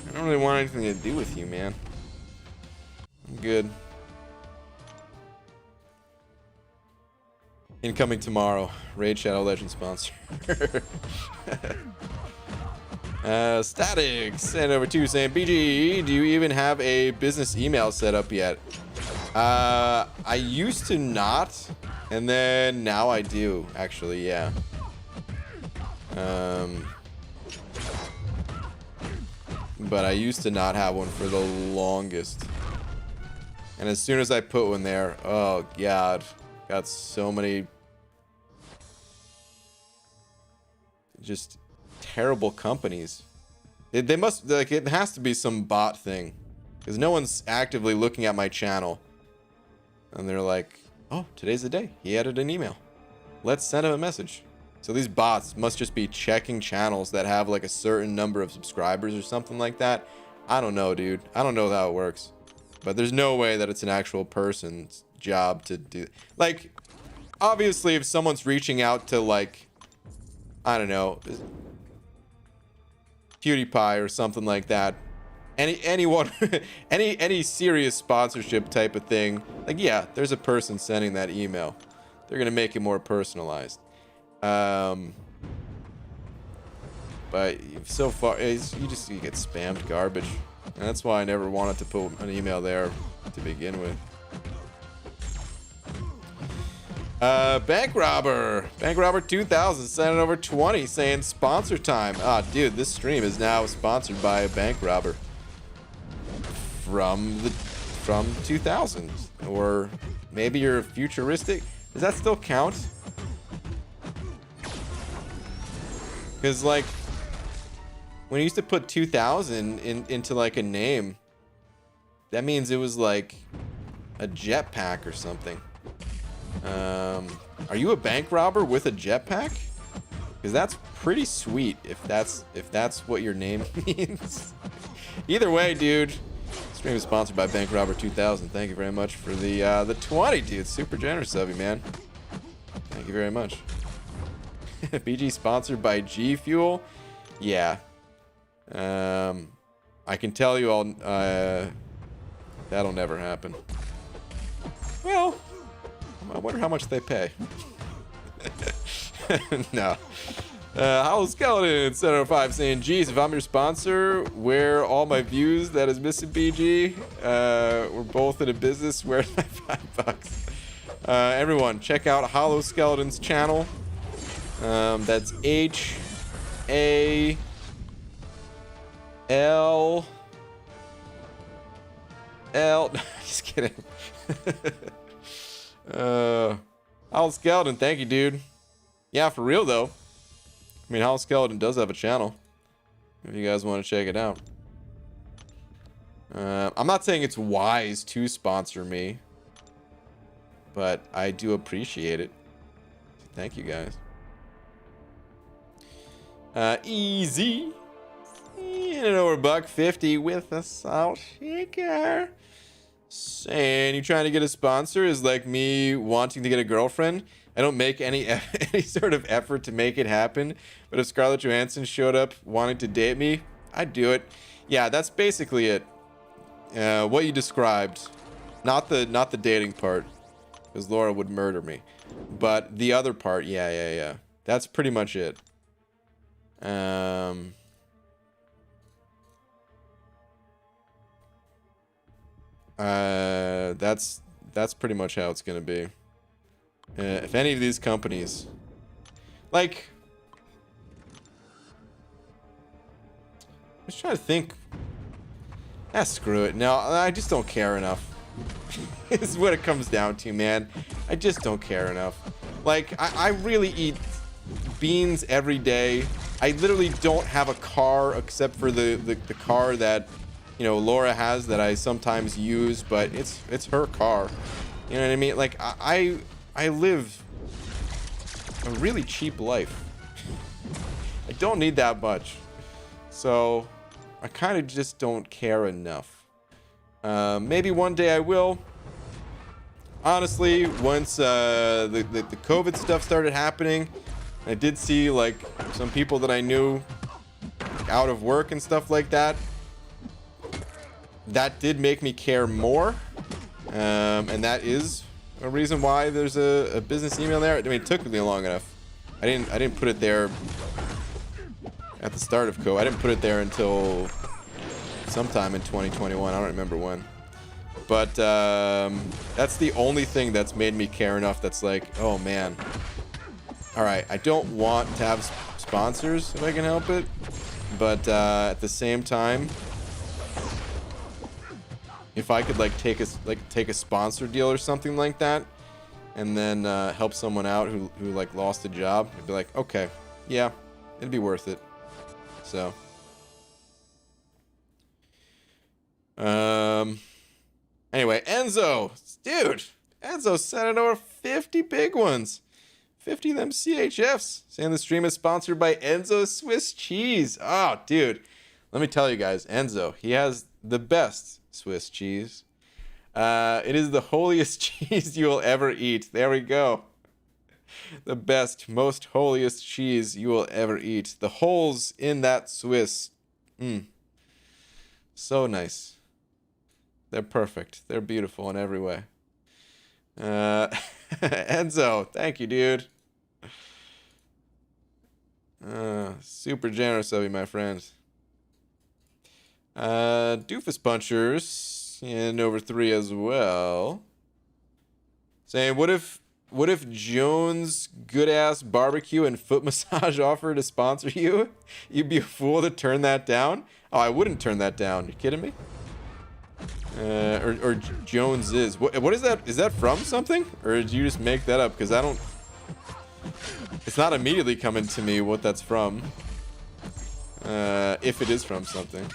I don't really want anything to do with you, man. I'm good. Incoming tomorrow. Raid Shadow Legends sponsor. Static sent over to saying, BG, do you even have a business email set up yet? I used to not, and then now I do, actually, yeah. But I used to not have one for the longest. And as soon as I put one there, oh god, got so many just terrible companies. They must, like, it has to be some bot thing, because no one's actively looking at my channel and they're like, oh, today's the day, he added an email, let's send him a message. So these bots must just be checking channels that have like a certain number of subscribers or something like that. I don't know, dude. I don't know how it works. But there's no way that it's an actual person's job to do. Like, obviously, if someone's reaching out to, like, I don't know, PewDiePie or something like that, anyone, any serious sponsorship type of thing, like, yeah, there's a person sending that email. They're gonna make it more personalized. But so far, you get spammed garbage, and that's why I never wanted to put an email there to begin with. Bank Robber 2000 sent it over 20 saying sponsor time. Ah, dude, this stream is now sponsored by a Bank Robber from 2000, or maybe you're futuristic. Does that still count? Because, like, when you used to put 2000 into like a name, that means it was like a jetpack or something. Are you a bank robber with a jetpack? Because that's pretty sweet if that's what your name means. Either way, dude. Stream is sponsored by Bank Robber 2000. Thank you very much for the 20, dude. Super generous of you, man. Thank you very much. BG sponsored by G Fuel. Yeah. I can tell you all, that'll never happen. Well, I wonder how much they pay. No. Hollow Skeleton 705 saying, geez, if I'm your sponsor, where all my views that is missing, BG? We're both in a business. Where's my $5? Everyone, check out Hollow Skeleton's channel. That's HALL. Just kidding. Hollow Skeleton, thank you, dude. Yeah, for real though. I mean, Hollow Skeleton does have a channel, if you guys want to check it out. I'm not saying it's wise to sponsor me, but I do appreciate it. Thank you, guys. Easy. And over $1.50 with a salt shaker. Saying you trying to get a sponsor is like me wanting to get a girlfriend. I don't make any sort of effort to make it happen. But if Scarlett Johansson showed up wanting to date me, I'd do it. Yeah, that's basically it. What you described, not the dating part, because Laura would murder me. But the other part, yeah. That's pretty much it. That's pretty much how it's gonna be. If any of these companies, like, I'm just trying to think. Screw it. No, I just don't care enough. This is what it comes down to, man. I just don't care enough. Like, I really eat beans every day. I literally don't have a car except for the car that, you know, Laura has that I sometimes use, but it's her car. You know what I mean? Like, I live a really cheap life. I don't need that much. So I kind of just don't care enough. Maybe one day I will. Honestly, once the COVID stuff started happening, I did see like some people that I knew out of work and stuff like that. That did make me care more. And that is a reason why there's a business email there. I mean, it took me long enough. I didn't put it there at the start of COVID. I didn't put it there until sometime in 2021. I don't remember when. But that's the only thing that's made me care enough. That's like, oh man. All right, I don't want to have sponsors if I can help it, but at the same time, if I could like take a sponsor deal or something like that, and then help someone out who like lost a job, I'd be like, okay, yeah, it'd be worth it. So, anyway, Enzo, dude, Enzo sent it over 50 big ones. 50 of them CHFs. Saying the stream is sponsored by Enzo Swiss cheese. Oh, dude. Let me tell you guys, Enzo, he has the best Swiss cheese. It is the holiest cheese you will ever eat. There we go. The best, most holiest cheese you will ever eat. The holes in that Swiss. So nice. They're perfect. They're beautiful in every way. Enzo, thank you, dude. Super generous of you, my friend. Doofus Punchers and over 3 as well. Saying, what if Jones Good Ass Barbecue and Foot Massage offered to sponsor you? You'd be a fool to turn that down? Oh, I wouldn't turn that down. You kidding me? Or Jones is. What is that? Is that from something? Or did you just make that up? Because I don't... It's not immediately coming to me what that's from. If it is from something.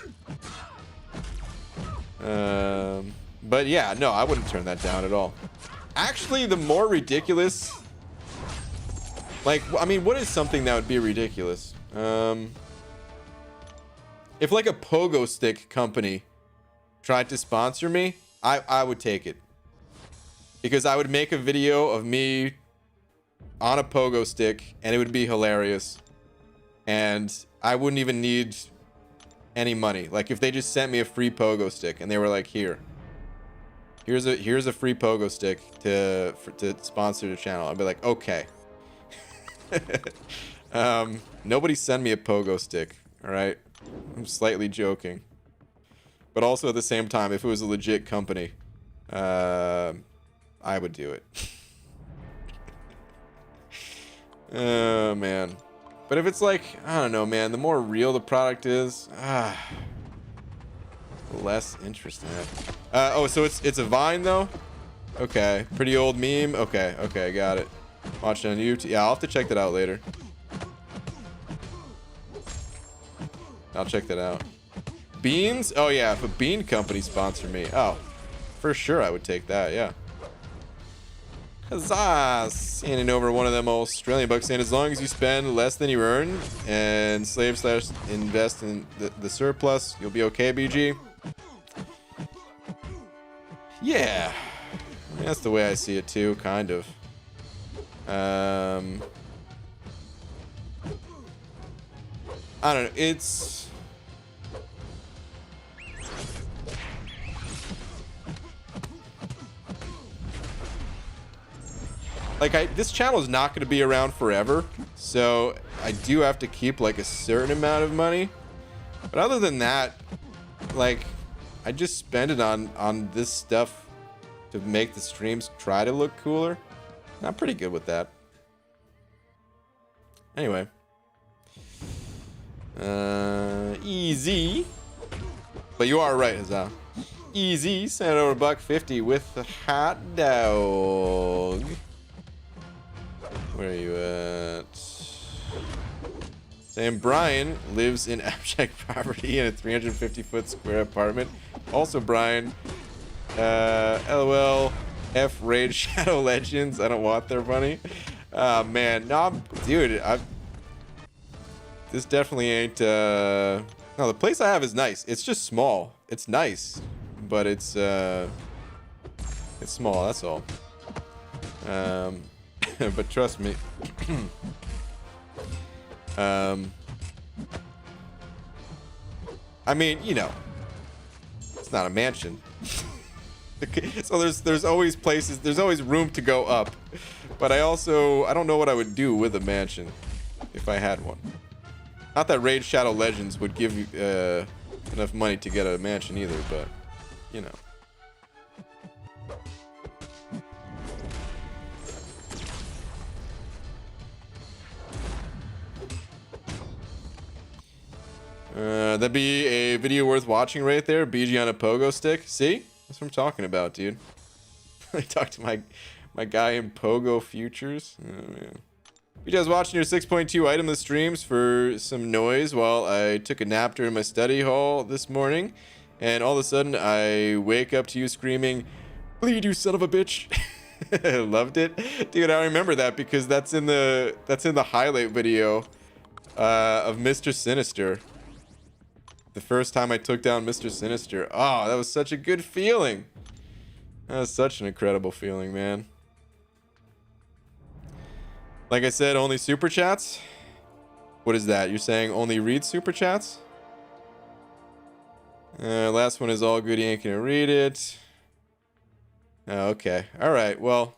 But yeah, no, I wouldn't turn that down at all. Actually, the more ridiculous... Like, I mean, what is something that would be ridiculous? If like a pogo stick company tried to sponsor me, I would take it. Because I would make a video of me on a pogo stick and it would be hilarious. And I wouldn't even need any money. Like if they just sent me a free pogo stick and they were like, here's a free pogo stick to sponsor the channel, I'd be like, okay. Nobody send me a pogo stick, all right? I'm slightly joking. But also at the same time, if it was a legit company, I would do it. Oh, man. But if it's like, I don't know, man, the more real the product is, less interesting. Oh, so it's a Vine, though? Okay. Pretty old meme? Okay, got it. Watch it on YouTube. Yeah, I'll have to check that out later. I'll check that out. Beans? Oh, yeah, if a bean company sponsored me. Oh, for sure I would take that, yeah. Huzzah! Handing over one of them Australian bucks, saying as long as you spend less than you earn and /invest in the surplus, you'll be okay, BG. Yeah. That's the way I see it too, kind of. I don't know, it's... Like, this channel is not going to be around forever, so I do have to keep, like, a certain amount of money. But other than that, like, I just spend it on this stuff to make the streams try to look cooler. I'm pretty good with that. Anyway. Easy. But you are right, Huzzah. Easy. Send over $1.50 with the hot dog. Where are you at? Sam Brian lives in abject poverty in a 350-foot square apartment. Also, Brian, LOL, F Raid Shadow Legends. I don't want their money. Man, no, dude, this definitely ain't. No, the place I have is nice. It's just small. It's nice, but it's small. That's all. But trust me. I mean, you know, it's not a mansion. So there's always places, there's always room to go up. But I don't know what I would do with a mansion if I had one. Not that Raid Shadow Legends would give you enough money to get a mansion either, but you know. That'd be a video worth watching right there. BG on a pogo stick. See? That's what I'm talking about, dude. I talked to my guy in Pogo Futures. Oh, man. You guys watching your 6.2 itemless streams for some noise while I took a nap during my study hall this morning. And all of a sudden, I wake up to you screaming, "Bleed, you son of a bitch." Loved it. Dude, I remember that because that's in the highlight video of Mr. Sinister. The first time I took down Mr. Sinister. Oh, that was such a good feeling. That's such an incredible feeling, man. Like I said, only super chats. What is that? You're saying only read super chats? Last one is all good. You ain't gonna read it. Oh, okay. All right. Well,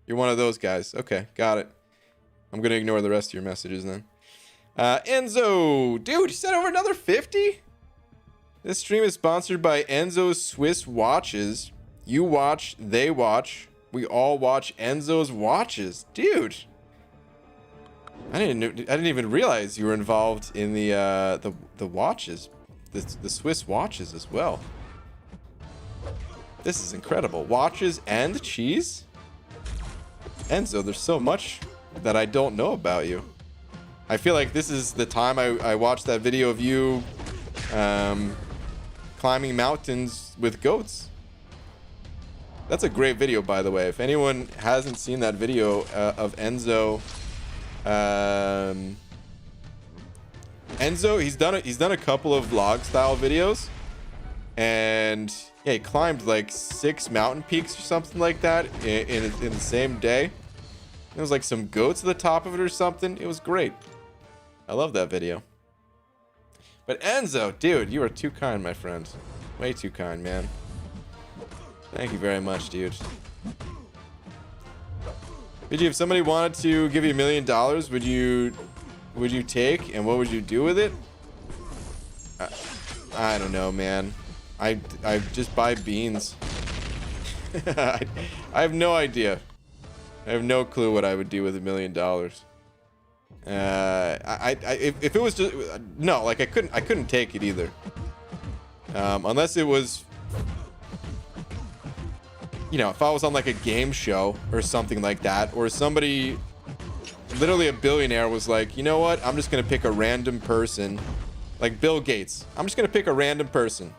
you're one of those guys. Okay, got it. I'm gonna ignore the rest of your messages then. Enzo, dude, you sent over another 50? This stream is sponsored by Enzo's Swiss watches. You watch, they watch. We all watch Enzo's watches, dude. I didn't even realize you were involved in the watches, the Swiss watches as well. This is incredible. Watches and cheese? Enzo, there's so much that I don't know about you. I feel like this is the time I watched that video of you climbing mountains with goats. That's a great video, by the way. If anyone hasn't seen that video of Enzo, Enzo, he's done a couple of vlog style videos, and yeah, he climbed like 6 mountain peaks or something like that in the same day. There was like some goats at the top of it or something. It was great. I love that video. But Enzo, dude, you are too kind, my friend. Way too kind, man. Thank you very much, dude. BG, if somebody wanted to give you $1 million, would you take, and what would you do with it? I don't know, man. I just buy beans. I have no idea. I have no clue what I would do with $1 million. If it was just no, like I couldn't take it either. Unless it was, you know, if I was on like a game show or something like that, or somebody, literally a billionaire, was like, you know what, I'm just gonna pick a random person, like Bill Gates. I'm just gonna pick a random person,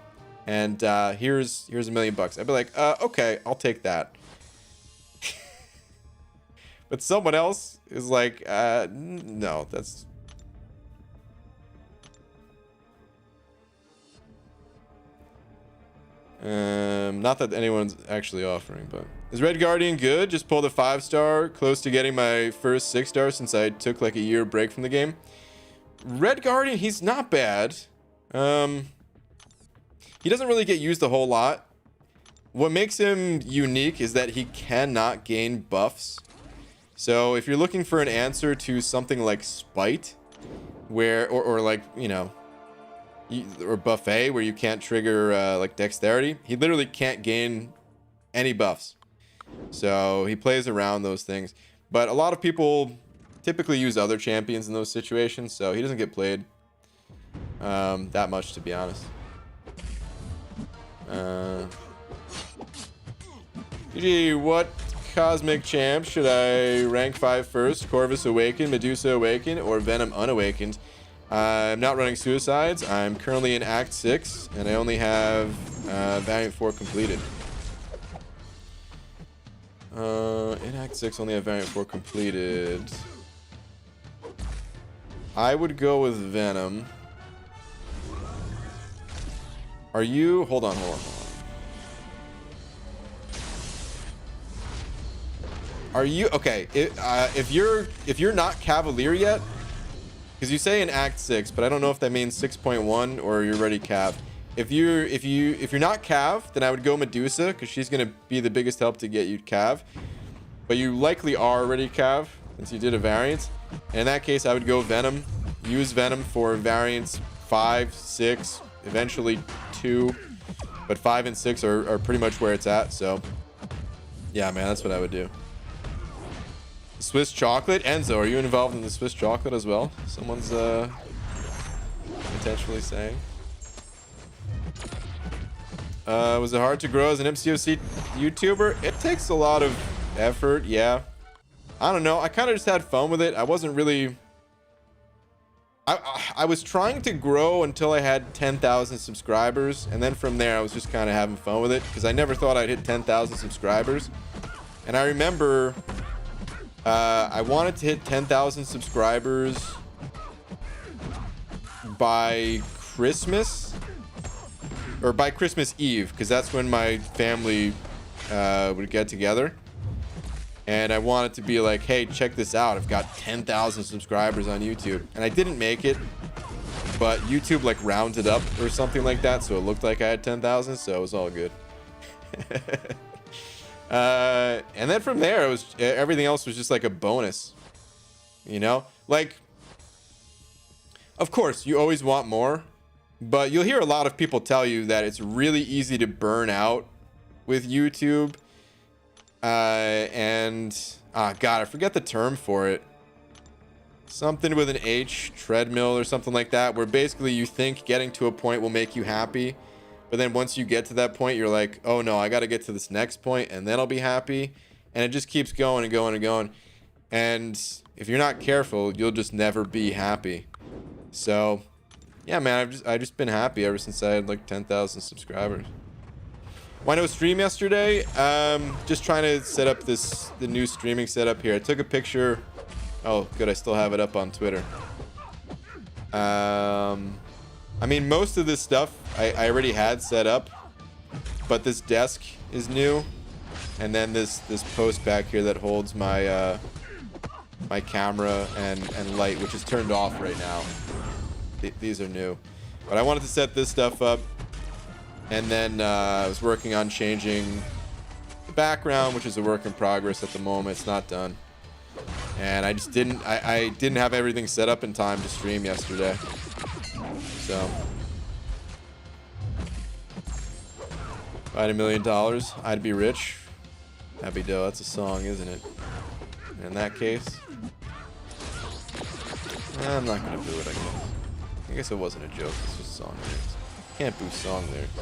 and here's $1 million. I'd be like, okay, I'll take that. But someone else is like, no, that's. Not that anyone's actually offering, but is Red Guardian good? Just pulled a 5-star, close to getting my first 6-star since I took like a year break from the game. Red Guardian, he's not bad. He doesn't really get used a whole lot. What makes him unique is that he cannot gain buffs. So if you're looking for an answer to something like Spite, where or like, you know, or Buffet, where you can't trigger like Dexterity, he literally can't gain any buffs. So he plays around those things. But a lot of people typically use other champions in those situations, so he doesn't get played that much, to be honest. GG, what Cosmic Champ should I rank 5 first? Corvus Awakened, Medusa Awakened, or Venom Unawakened? I'm not running Suicides. I'm currently in Act 6, and I only have Valiant 4 completed. In Act 6, only have Valiant 4 completed. I would go with Venom. Are you... Hold on. Are you... Okay, if you're not Cavalier yet, because you say in Act 6, but I don't know if that means 6.1 or you're already Cav. If you're not Cav, then I would go Medusa, because she's gonna be the biggest help to get you Cav. But you likely are already Cav, since you did a variant. And in that case, I would go Venom. Use Venom for variants 5, 6, eventually 2. But 5 and 6 are pretty much where it's at, so... Yeah, man, that's what I would do. Swiss chocolate? Enzo, are you involved in the Swiss chocolate as well? Someone's potentially saying. Was it hard to grow as an MCOC YouTuber? It takes a lot of effort, yeah. I don't know. I kind of just had fun with it. I wasn't really... I was trying to grow until I had 10,000 subscribers. And then from there, I was just kind of having fun with it. Because I never thought I'd hit 10,000 subscribers. And I remember... I wanted to hit 10,000 subscribers by Christmas, or by Christmas Eve, because that's when my family would get together, and I wanted to be like, hey, check this out, I've got 10,000 subscribers on YouTube. And I didn't make it, but YouTube like rounded up or something like that, so it looked like I had 10,000, so it was all good. And then from there, it was everything else was just like a bonus, you know? Like, of course, you always want more, but you'll hear a lot of people tell you that it's really easy to burn out with YouTube. God, I forget the term for it. Something with an H, treadmill or something like that, where basically you think getting to a point will make you happy, but then once you get to that point, you're like, oh no, I got to get to this next point and then I'll be happy. And it just keeps going and going and going. And if you're not careful, you'll just never be happy. So yeah, man, I've just been happy ever since I had like 10,000 subscribers. Why no stream yesterday? Just trying to set up the new streaming setup here. I took a picture. Oh, good. I still have it up on Twitter. I mean, most of this stuff I already had set up, but this desk is new, and then this post back here that holds my my camera and light, which is turned off right now. These are new, but I wanted to set this stuff up, and then I was working on changing the background, which is a work in progress at the moment. It's not done, and I just didn't have everything set up in time to stream yesterday. So, if I had $1 million, I'd be rich. Happy Dough, that's a song, isn't it? In that case, I'm not gonna boo it, I guess. I guess it wasn't a joke, it's just song lyrics. Can't boo song lyrics.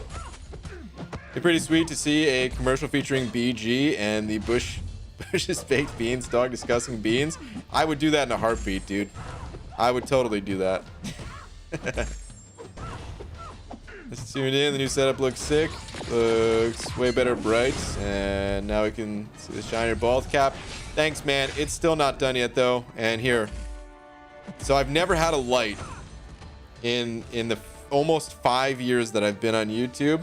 It's pretty sweet to see a commercial featuring BG and the Bush's baked beans dog discussing beans. I would do that in a heartbeat, dude. I would totally do that. Let's tune in. The new setup looks sick. Looks way better bright. And now we can see the shiner bald cap. Thanks, man. It's still not done yet, though. And here. So I've never had a light in the almost 5 years that I've been on YouTube.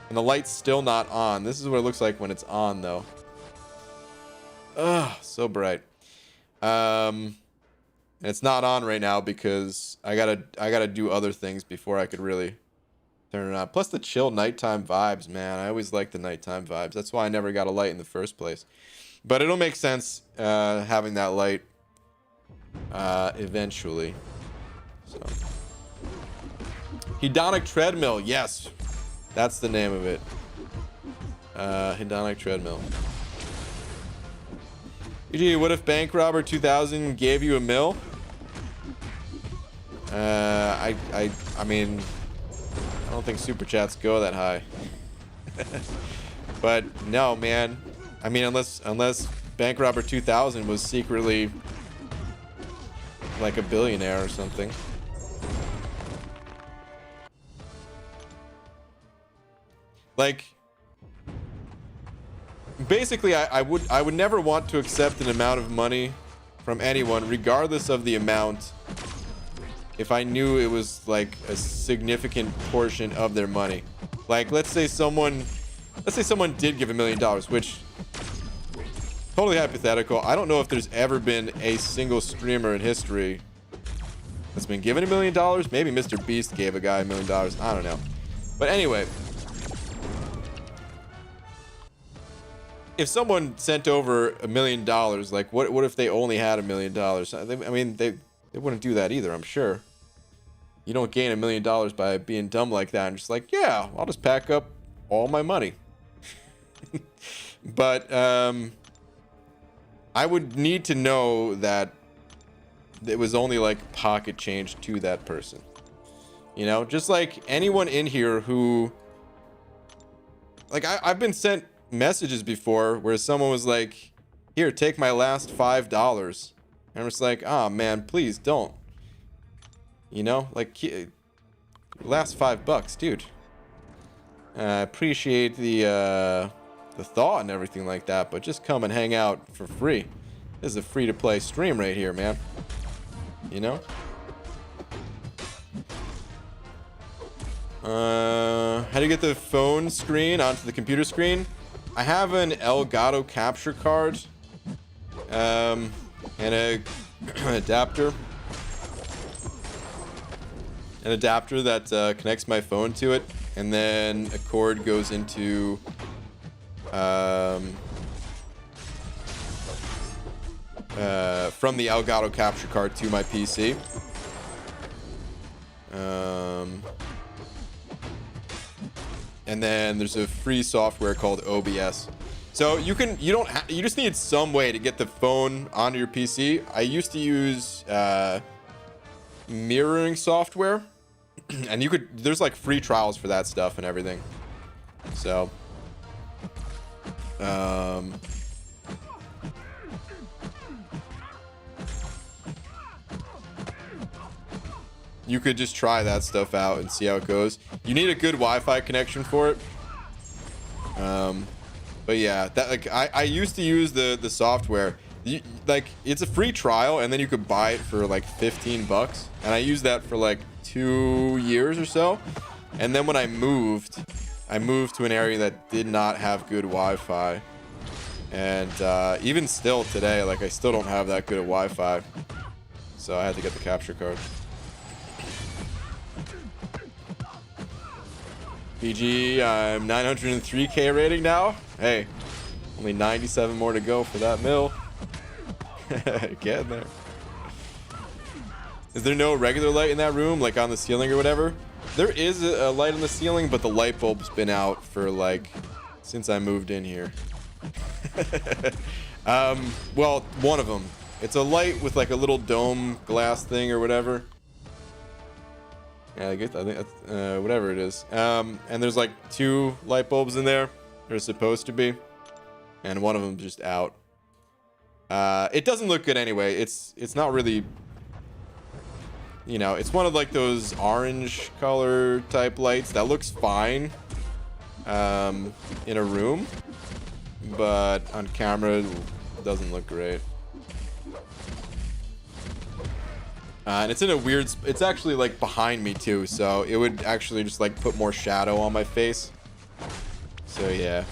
And the light's still not on. This is what it looks like when it's on, though. Ugh, so bright. And it's not on right now because I gotta do other things before I could really turn it on. Plus the chill nighttime vibes, man. I always like the nighttime vibes. That's why I never got a light in the first place. But it'll make sense having that light eventually. So, hedonic treadmill, yes, that's the name of it. Hedonic treadmill. UG, what if Bank Robber 2000 gave you $1 million? I mean, I don't think super chats go that high. But no, man. I mean, unless Bank Robber 2000 was secretly like a billionaire or something. Like, basically, I would never want to accept an amount of money from anyone, regardless of the amount, if I knew it was like a significant portion of their money. Like, let's say someone did give $1 million, which, totally hypothetical. I don't know if there's ever been a single streamer in history that's been given $1 million. Maybe Mr. Beast gave a guy $1 million. I don't know. But anyway, if someone sent over $1 million, like what if they only had $1 million? I mean, they wouldn't do that either, I'm sure. You don't gain $1 million by being dumb like that and just like, yeah, I'll just pack up all my money. But I would need to know that it was only like pocket change to that person. You know, just like anyone in here who, like, I've been sent messages before where someone was like, here, take my last $5. And I'm just like, oh man, please don't. You know, like, last $5, dude. I appreciate the thought and everything like that, but just come and hang out for free. This is a free to play stream right here, man. You know? How do you get the phone screen onto the computer screen? I have an Elgato capture card, and a adapter. An adapter that connects my phone to it, and then a cord goes into from the Elgato capture card to my PC. And then there's a free software called OBS. So you just need some way to get the phone onto your PC. I used to use mirroring software, and there's like free trials for that stuff and everything. So you could just try that stuff out and see how it goes. You need a good Wi-Fi connection for it. But yeah, that, like, I used to use the software. Like, it's a free trial, and then you could buy it for like $15, and I used that for like 2 years or so. And then when I moved to an area that did not have good Wi-Fi, and even still today, like, I still don't have that good of Wi-Fi, so I had to get the capture card. PG, I'm 903k rating now. Hey, only 97 more to go for that mill. Getting there. Is there no regular light in that room, like on the ceiling or whatever? There is a light on the ceiling, but the light bulb's been out for like since I moved in here. Well, one of them. It's a light with like a little dome glass thing or whatever. Yeah, I think that's whatever it is. And there's like 2 light bulbs in there. There's supposed to be, and one of them just out. It doesn't look good anyway. It's not really, you know, it's one of like those orange color type lights that looks fine in a room, but on camera it doesn't look great. And it's in a weird, it's actually like behind me too, so it would actually just like put more shadow on my face. So yeah.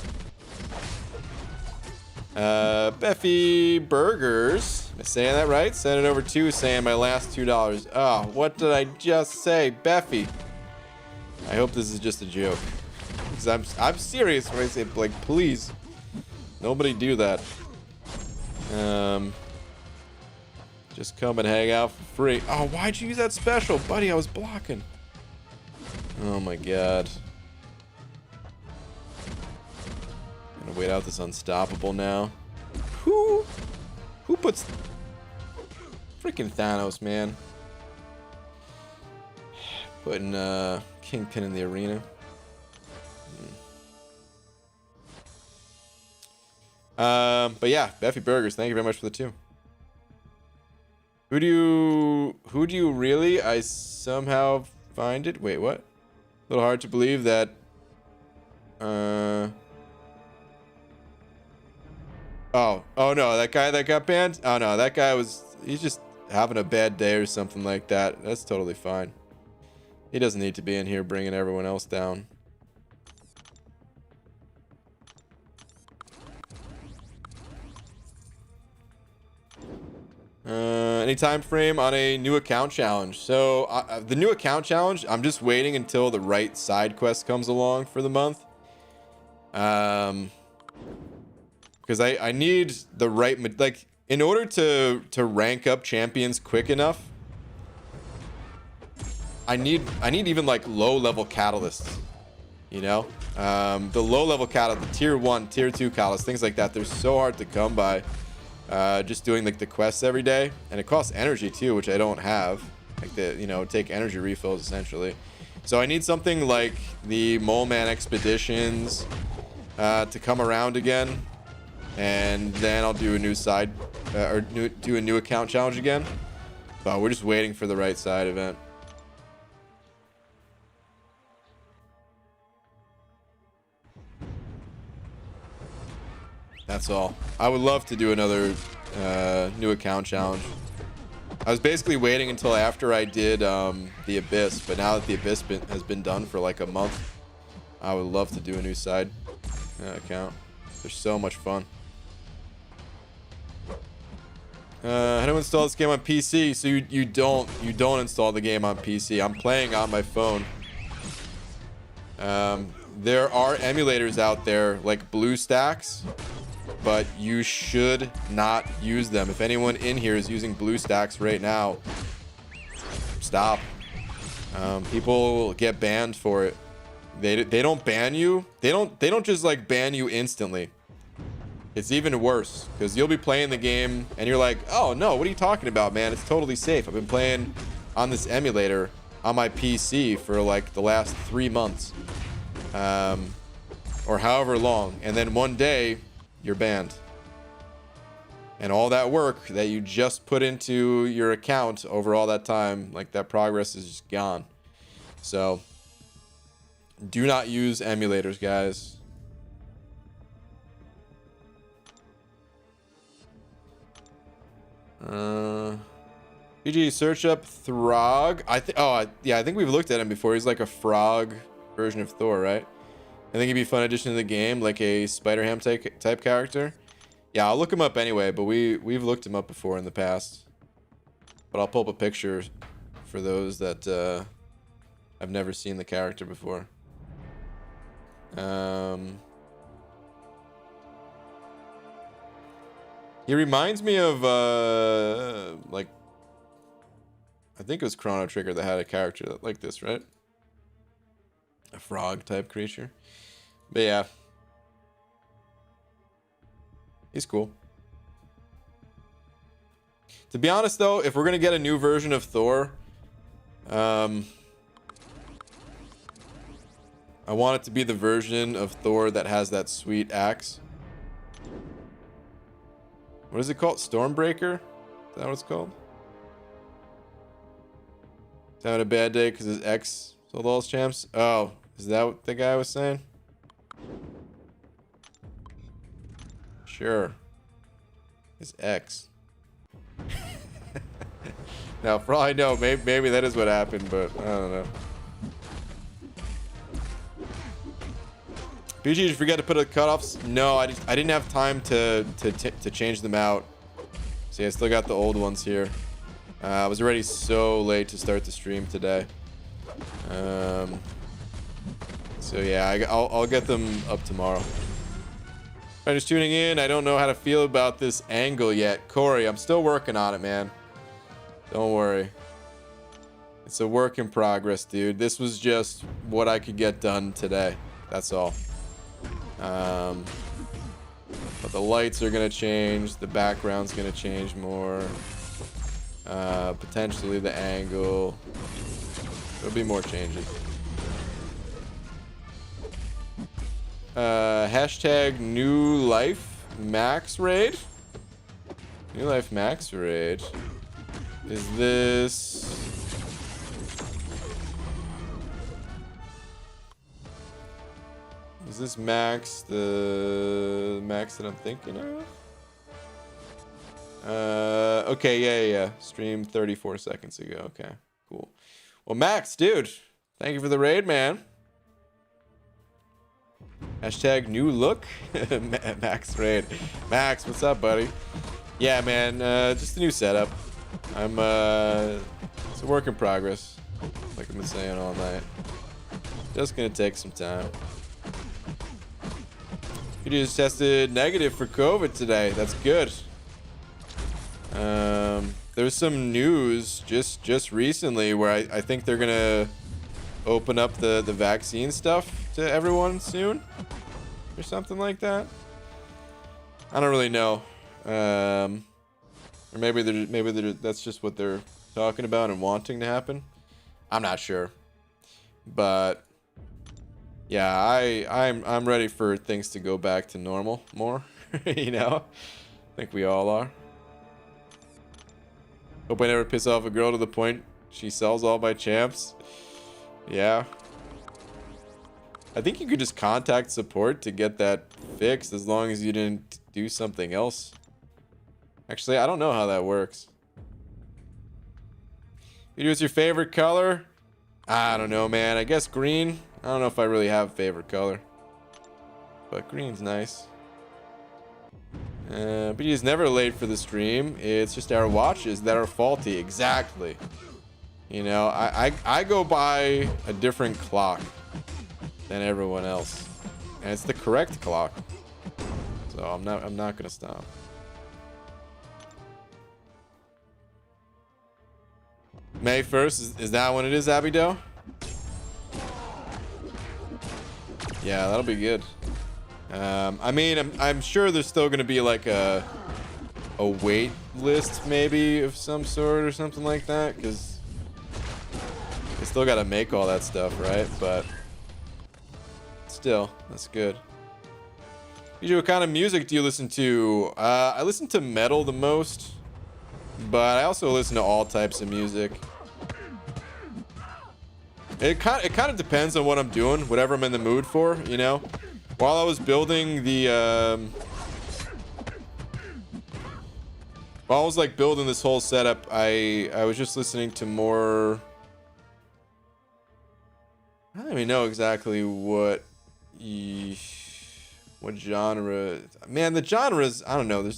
Beffy Burgers, am I saying that right? Send it over to saying my last $2. Oh, what did I just say, Beffy? I hope this is just a joke, because I'm serious when I say, like, please, nobody do that. Just come and hang out for free. Oh, why'd you use that special, buddy? I was blocking. Oh my god. Gonna wait out this unstoppable now. Who puts freaking Thanos, man? Putting Kingpin in the arena. But yeah, Beffy Burgers, thank you very much for the 2. Who do you really? I somehow find it. Wait, what? A little hard to believe that. Oh no, that guy that got banned? Oh no, that guy he's just having a bad day or something like that. That's totally fine. He doesn't need to be in here bringing everyone else down. Any time frame on a new account challenge? So the new account challenge, I'm just waiting until the right side quest comes along for the month. Because I need the right, like, in order to rank up champions quick enough, I need even like low level catalysts, you know. The low level catalyst, the tier 1, tier 2 catalysts, things like that, they're so hard to come by. Just doing like the quests every day, and it costs energy too, which I don't have. Like take energy refills essentially. So I need something like the Mole Man expeditions to come around again, and then I'll do a new side do a new account challenge again. But we're just waiting for the right side event. That's all. I would love to do another new account challenge. I was basically waiting until after I did the Abyss, but now that the Abyss has been done for like a month, I would love to do a new side account. They're so much fun. How to install this game on PC? So you don't install the game on PC. I'm playing on my phone. There are emulators out there like BlueStacks, but you should not use them. If anyone in here is using BlueStacks right now, stop. People get banned for it. They don't ban you. They don't just like ban you instantly. It's even worse because you'll be playing the game and you're like, oh no, what are you talking about, man? It's totally safe. I've been playing on this emulator on my PC for like the last 3 months, or however long, and then one day you're banned, and all that work that you just put into your account over all that time, like that progress is just gone. So do not use emulators, guys. PG, search up Throg. I think we've looked at him before. He's like a frog version of Thor, right? I think he'd be a fun addition to the game, like a Spider-Ham type character. Yeah, I'll look him up anyway, but we've looked him up before in the past. But I'll pull up a picture for those that I've never seen the character before. He reminds me of like, I think it was Chrono Trigger that had a character like this, right? A frog type creature. But yeah, he's cool. To be honest though, if we're gonna get a new version of Thor, I want it to be the version of Thor that has that sweet axe. What is it called? Stormbreaker? Is that what it's called? He's having a bad day because his ex sold all his champs? Oh, is that what the guy was saying? Sure. His ex. Now, for all I know, maybe that is what happened, but I don't know. PG, did you forget to put the cutoffs? No, I didn't have time to change them out. See, I still got the old ones here. I was already so late to start the stream today. So yeah, I'll get them up tomorrow. I'm just tuning in. I don't know how to feel about this angle yet. Corey, I'm still working on it, man. Don't worry. It's a work in progress, dude. This was just what I could get done today. That's all. But the lights are gonna change, the background's gonna change more, potentially the angle. There'll be more changes. Hashtag new life max raid. New life max raid. Is this? Is this max the max that I'm thinking of? Okay, yeah. Stream 34 seconds ago. Okay, cool. Well, Max, dude, thank you for the raid, man. Hashtag new look. Max raid. Max, what's up, buddy? Yeah, man, just a new setup. It's a work in progress, like I've been saying all night. Just gonna take some time. You just tested negative for COVID today. That's good. There's some news just recently where I think they're gonna open up the vaccine stuff to everyone soon, or something like that. I don't really know. Or maybe that's just what they're talking about and wanting to happen. I'm not sure, but yeah, I'm ready for things to go back to normal more. You know, I think we all are. Hope I never piss off a girl to the point she sells all my champs. Yeah. I think you could just contact support to get that fixed as long as you didn't do something else. Actually, I don't know how that works. What's your favorite color? I don't know, man. I guess green. I don't know if I really have a favorite color, but green's nice. But he's never late for the stream. It's just our watches that are faulty. Exactly. You know, I go by a different clock than everyone else, and it's the correct clock. So I'm not gonna stop. May 1st, is that when it is, Abido? Yeah, that'll be good. I mean, I'm sure there's still gonna be like a wait list maybe of some sort or something like that, because they still gotta make all that stuff, right? But still, that's good. What kind of music do you listen to? I listen to metal the most, but I also listen to all types of music. It kind of depends on what I'm doing, whatever I'm in the mood for, you know. While I was building the while I was like building this whole setup, I was just listening to more. I don't even know exactly what genre. Man, the genres, I don't know,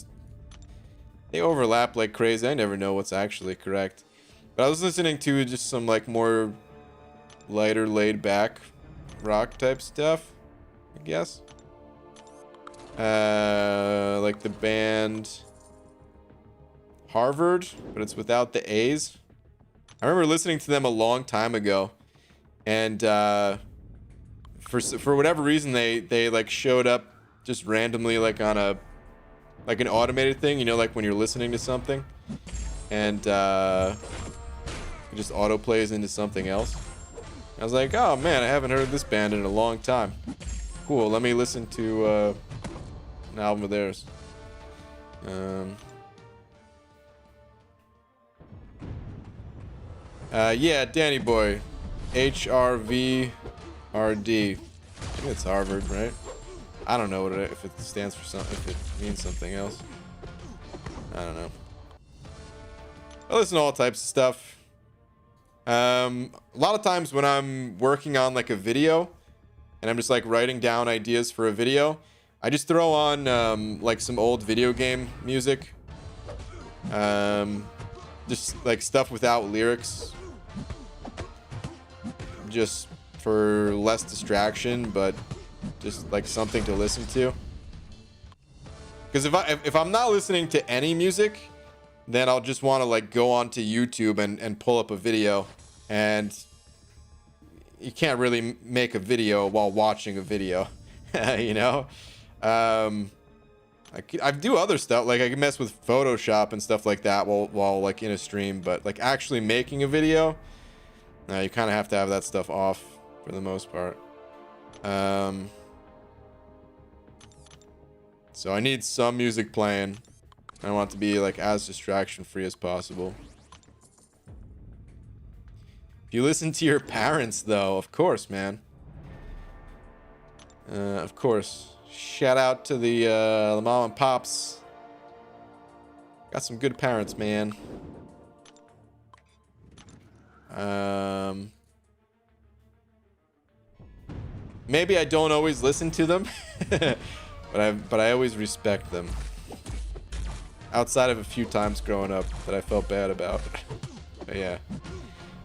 they overlap like crazy. I never know what's actually correct. But I was listening to just some like more lighter, laid back rock type stuff, I guess. Like the band Harvard, but it's without the A's. I remember listening to them a long time ago, and for whatever reason they like showed up just randomly, like on an automated thing, you know, like when you're listening to something and it just auto plays into something else. I was like, oh man, I haven't heard this band in a long time. Cool, let me listen to an album of theirs. Yeah, Danny Boy, HRVRD. I think it's Harvard, right? I don't know if it stands for something, if it means something else. I don't know. I listen to all types of stuff. A lot of times when I'm working on like a video and I'm just like writing down ideas for a video, I just throw on like some old video game music. Just like stuff without lyrics, just for less distraction, but just like something to listen to. Because if I'm not listening to any music, then I'll just want to like go onto YouTube and pull up a video, and you can't really make a video while watching a video. You know. I do other stuff, like I can mess with Photoshop and stuff like that while like in a stream, but like actually making a video, you kind of have to have that stuff off for the most part. So I need some music playing. I want it to be like as distraction free as possible. If you listen to your parents though, of course, man. Of course. Shout out to the mom and pops. Got some good parents, man. Maybe I don't always listen to them, but I always respect them. Outside of a few times growing up that I felt bad about. But yeah.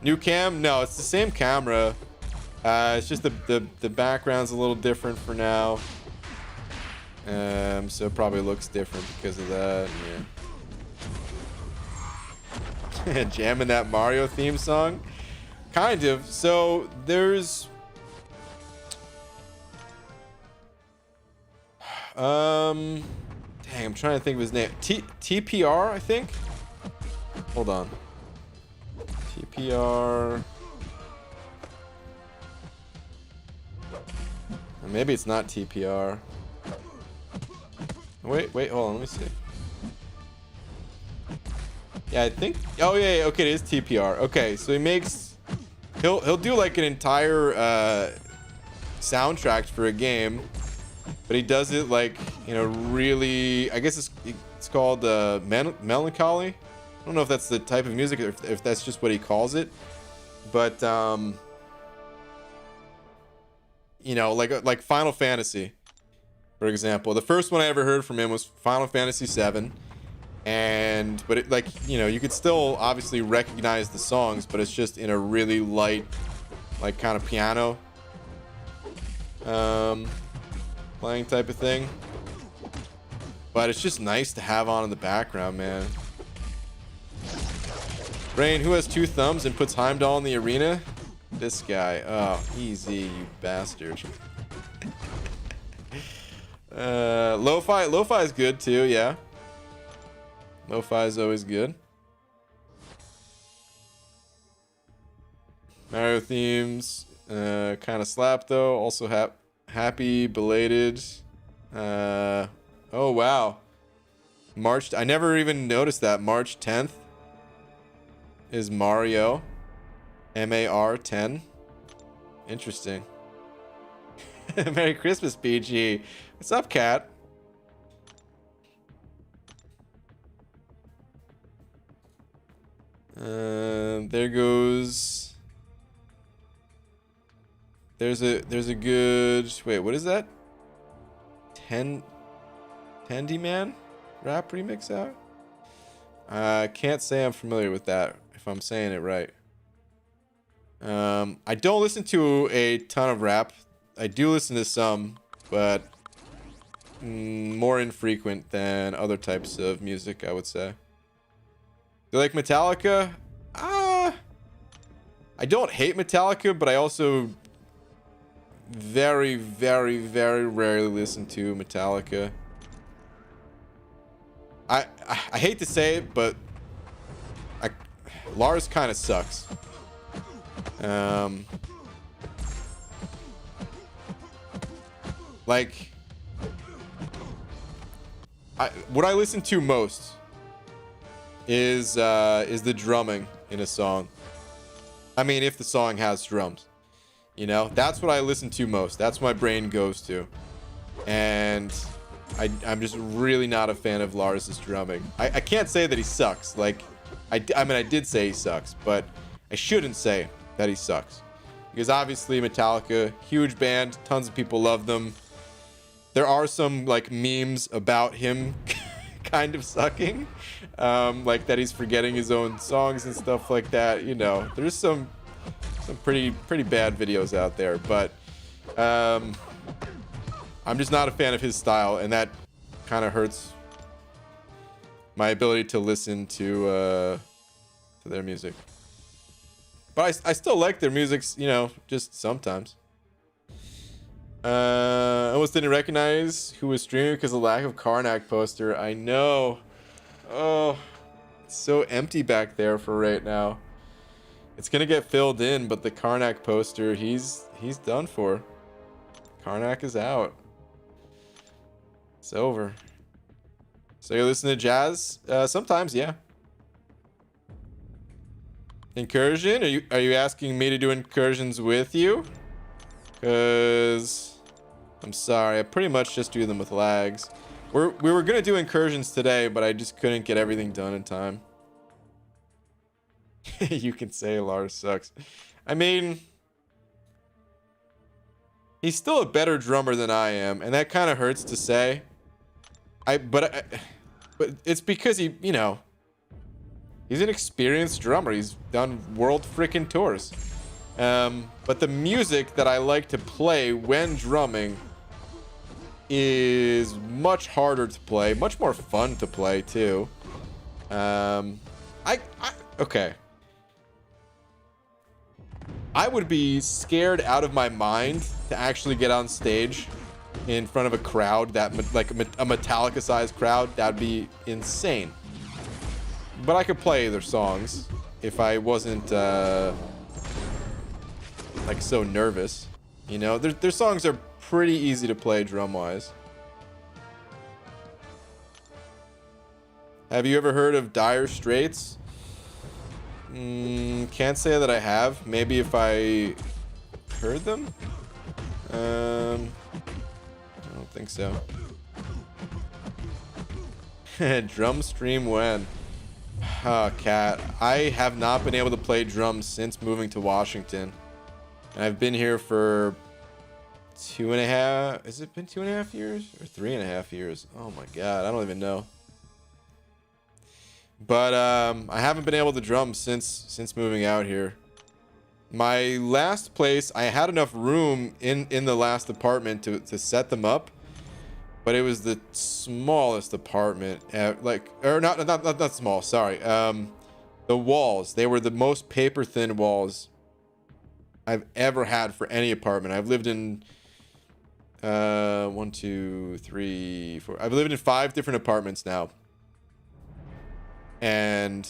New cam? No, it's the same camera. It's just the background's a little different for now. So it probably looks different because of that. Yeah. Jamming that Mario theme song? Kind of. So there's dang, I'm trying to think of his name. TPR, I think. Hold on. TPR. Maybe it's not TPR. Wait, hold on, let me see. Yeah, I think. Oh yeah, okay, it is TPR. Okay, so he'll do like an entire soundtrack for a game, but he does it like, you know, really. I guess it's called melancholy. I don't know if that's the type of music or if that's just what he calls it, but you know, like Final Fantasy, for example. The first one I ever heard from him was Final Fantasy VII. But it, like, you know, you could still obviously recognize the songs, but it's just in a really light, like, kind of piano playing type of thing. But it's just nice to have on in the background, man. Brain, who has 2 thumbs and puts Heimdall in the arena? This guy. Oh, easy, you bastard. Lo-fi is good too, yeah. Lo-fi is always good. Mario themes, kind of slap though. Also happy belated. Oh wow. I never even noticed that. March 10th is Mario. MAR 10. Interesting. Merry Christmas, BG. What's up, cat? There goes. There's a good. Wait, what is that? Tandy Man rap remix out. I can't say I'm familiar with that if I'm saying it right. I don't listen to a ton of rap. I do listen to some, but more infrequent than other types of music, I would say. Do you like Metallica? I don't hate Metallica, but I also very, very, very rarely listen to Metallica. I hate to say it, but Lars kind of sucks. Like, what I listen to most is the drumming in a song. I mean, if the song has drums, you know, that's what I listen to most. That's what my brain goes to. And I'm just really not a fan of Lars's drumming. I can't say that he sucks. Like, I mean, I did say he sucks, but I shouldn't say that he sucks. Because obviously Metallica, huge band, tons of people love them. There are some like memes about him kind of sucking. Like that he's forgetting his own songs and stuff like that. You know, there's some pretty bad videos out there, but I'm just not a fan of his style, and that kind of hurts my ability to listen to their music. But I still like their music, you know, just sometimes. I almost didn't recognize who was streaming because of the lack of Karnak poster. I know. Oh, it's so empty back there for right now. It's gonna get filled in, but the Karnak poster, he's done for. Karnak is out. It's over. So you listen to jazz? Sometimes, yeah. Incursion? Are you asking me to do incursions with you? Cause I'm sorry, I pretty much just do them with lags. We were gonna do incursions today, but I just couldn't get everything done in time. You can say Lars sucks. I mean, he's still a better drummer than I am, and that kind of hurts to say. But it's because he, you know, he's an experienced drummer. He's done world freaking tours. But the music that I like to play when drumming is much harder to play, much more fun to play too. Okay. I would be scared out of my mind to actually get on stage in front of a crowd that like a Metallica sized crowd. That'd be insane. But I could play their songs if I wasn't like so nervous. You know, their songs are pretty easy to play drum wise. Have you ever heard of Dire Straits? Can't say that I have. Maybe if I heard them. I don't think so. Drum stream when? Cat. I have not been able to play drums since moving to Washington. And I've been here for 2.5. Has it been 2.5 years or 3.5 years? Oh my god, I don't even know. But I haven't been able to drum since moving out here. My last place, I had enough room in the last apartment to set them up, but it was the smallest apartment, not small. Sorry, the walls, they were the most paper thin walls I've ever had for any apartment. I've lived in 1, 2, 3, 4. I've lived in 5 different apartments now, and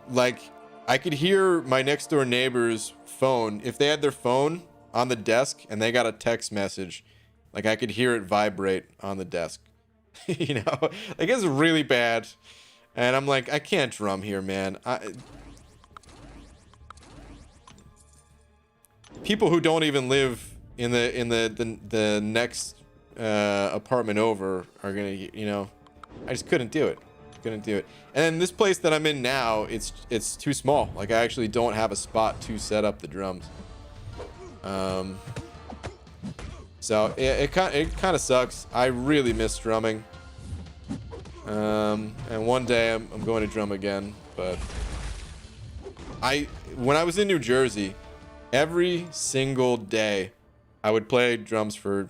like, I could hear my next door neighbor's phone. If they had their phone on the desk and they got a text message, like, I could hear it vibrate on the desk. You know, like, it's really bad. And I'm like, I can't drum here, man. People who don't even live in the next apartment over are gonna, you know, I just couldn't do it. Couldn't do it. And then this place that I'm in now, it's too small. Like, I actually don't have a spot to set up the drums. So it kind of sucks. I really miss drumming. And one day I'm going to drum again. But when I was in New Jersey, every single day I would play drums for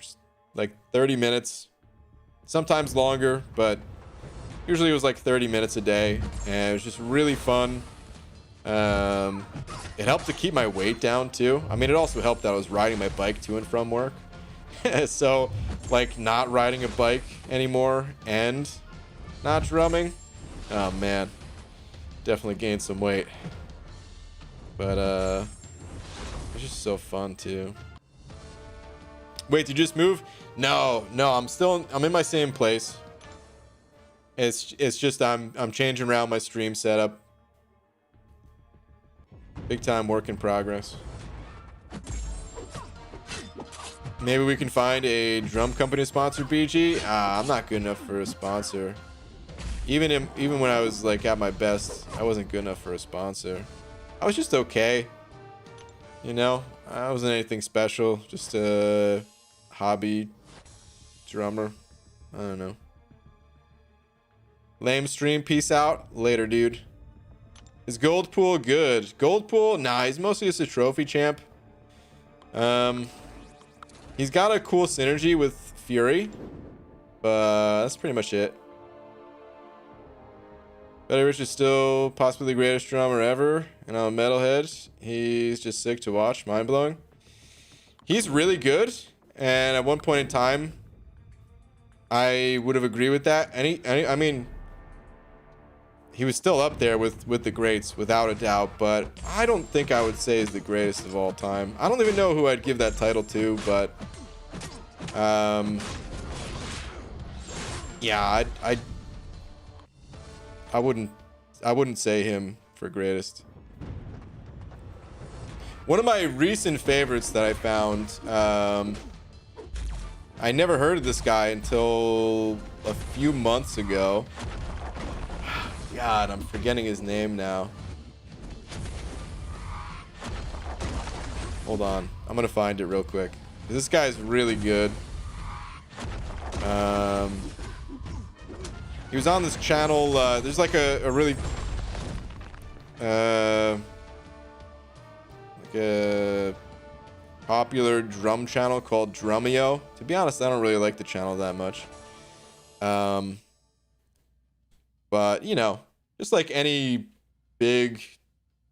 like 30 minutes, sometimes longer, but usually it was like 30 minutes a day, and it was just really fun. It helped to keep my weight down too. I mean, it also helped that I was riding my bike to and from work. So, like, not riding a bike anymore and not drumming, oh man, definitely gained some weight. But it's just so fun too. Wait, did you just move? No, I'm in my same place. It's just I'm changing around my stream setup. Big time work in progress. Maybe we can find a drum company sponsor, BG. I'm not good enough for a sponsor. Even when I was like at my best, I wasn't good enough for a sponsor. I was just okay. You know, I wasn't anything special. Just a hobby drummer. I don't know. Lame stream. Peace out. Later, dude. Is Goldpool good? Goldpool? Nah, he's mostly just a trophy champ. He's got a cool synergy with Fury, but that's pretty much it. Betty Rich is still possibly the greatest drummer ever, and I'm a metalhead. He's just sick to watch. Mind-blowing. He's really good, and at one point in time, I would have agreed with that. I mean, he was still up there with the greats, without a doubt, but I don't think I would say he's the greatest of all time. I don't even know who I'd give that title to, but yeah, I wouldn't say him for greatest. One of my recent favorites that I found, I never heard of this guy until a few months ago. God, I'm forgetting his name now. Hold on, I'm gonna find it real quick. This guy's really good. He was on this channel. There's like a really like a popular drum channel called Drumeo. To be honest, I don't really like the channel that much. But, you know, just like any big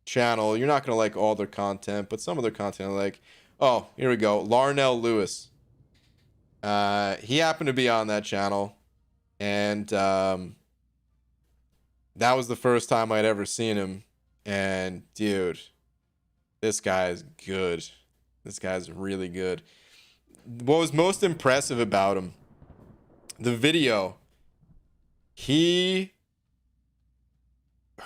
channel, you're not going to like all their content, but some of their content I like. Oh, here we go. Larnell Lewis. He happened to be on that channel, and that was the first time I'd ever seen him. And, dude, this guy is good. This guy's really good. What was most impressive about him, the video, he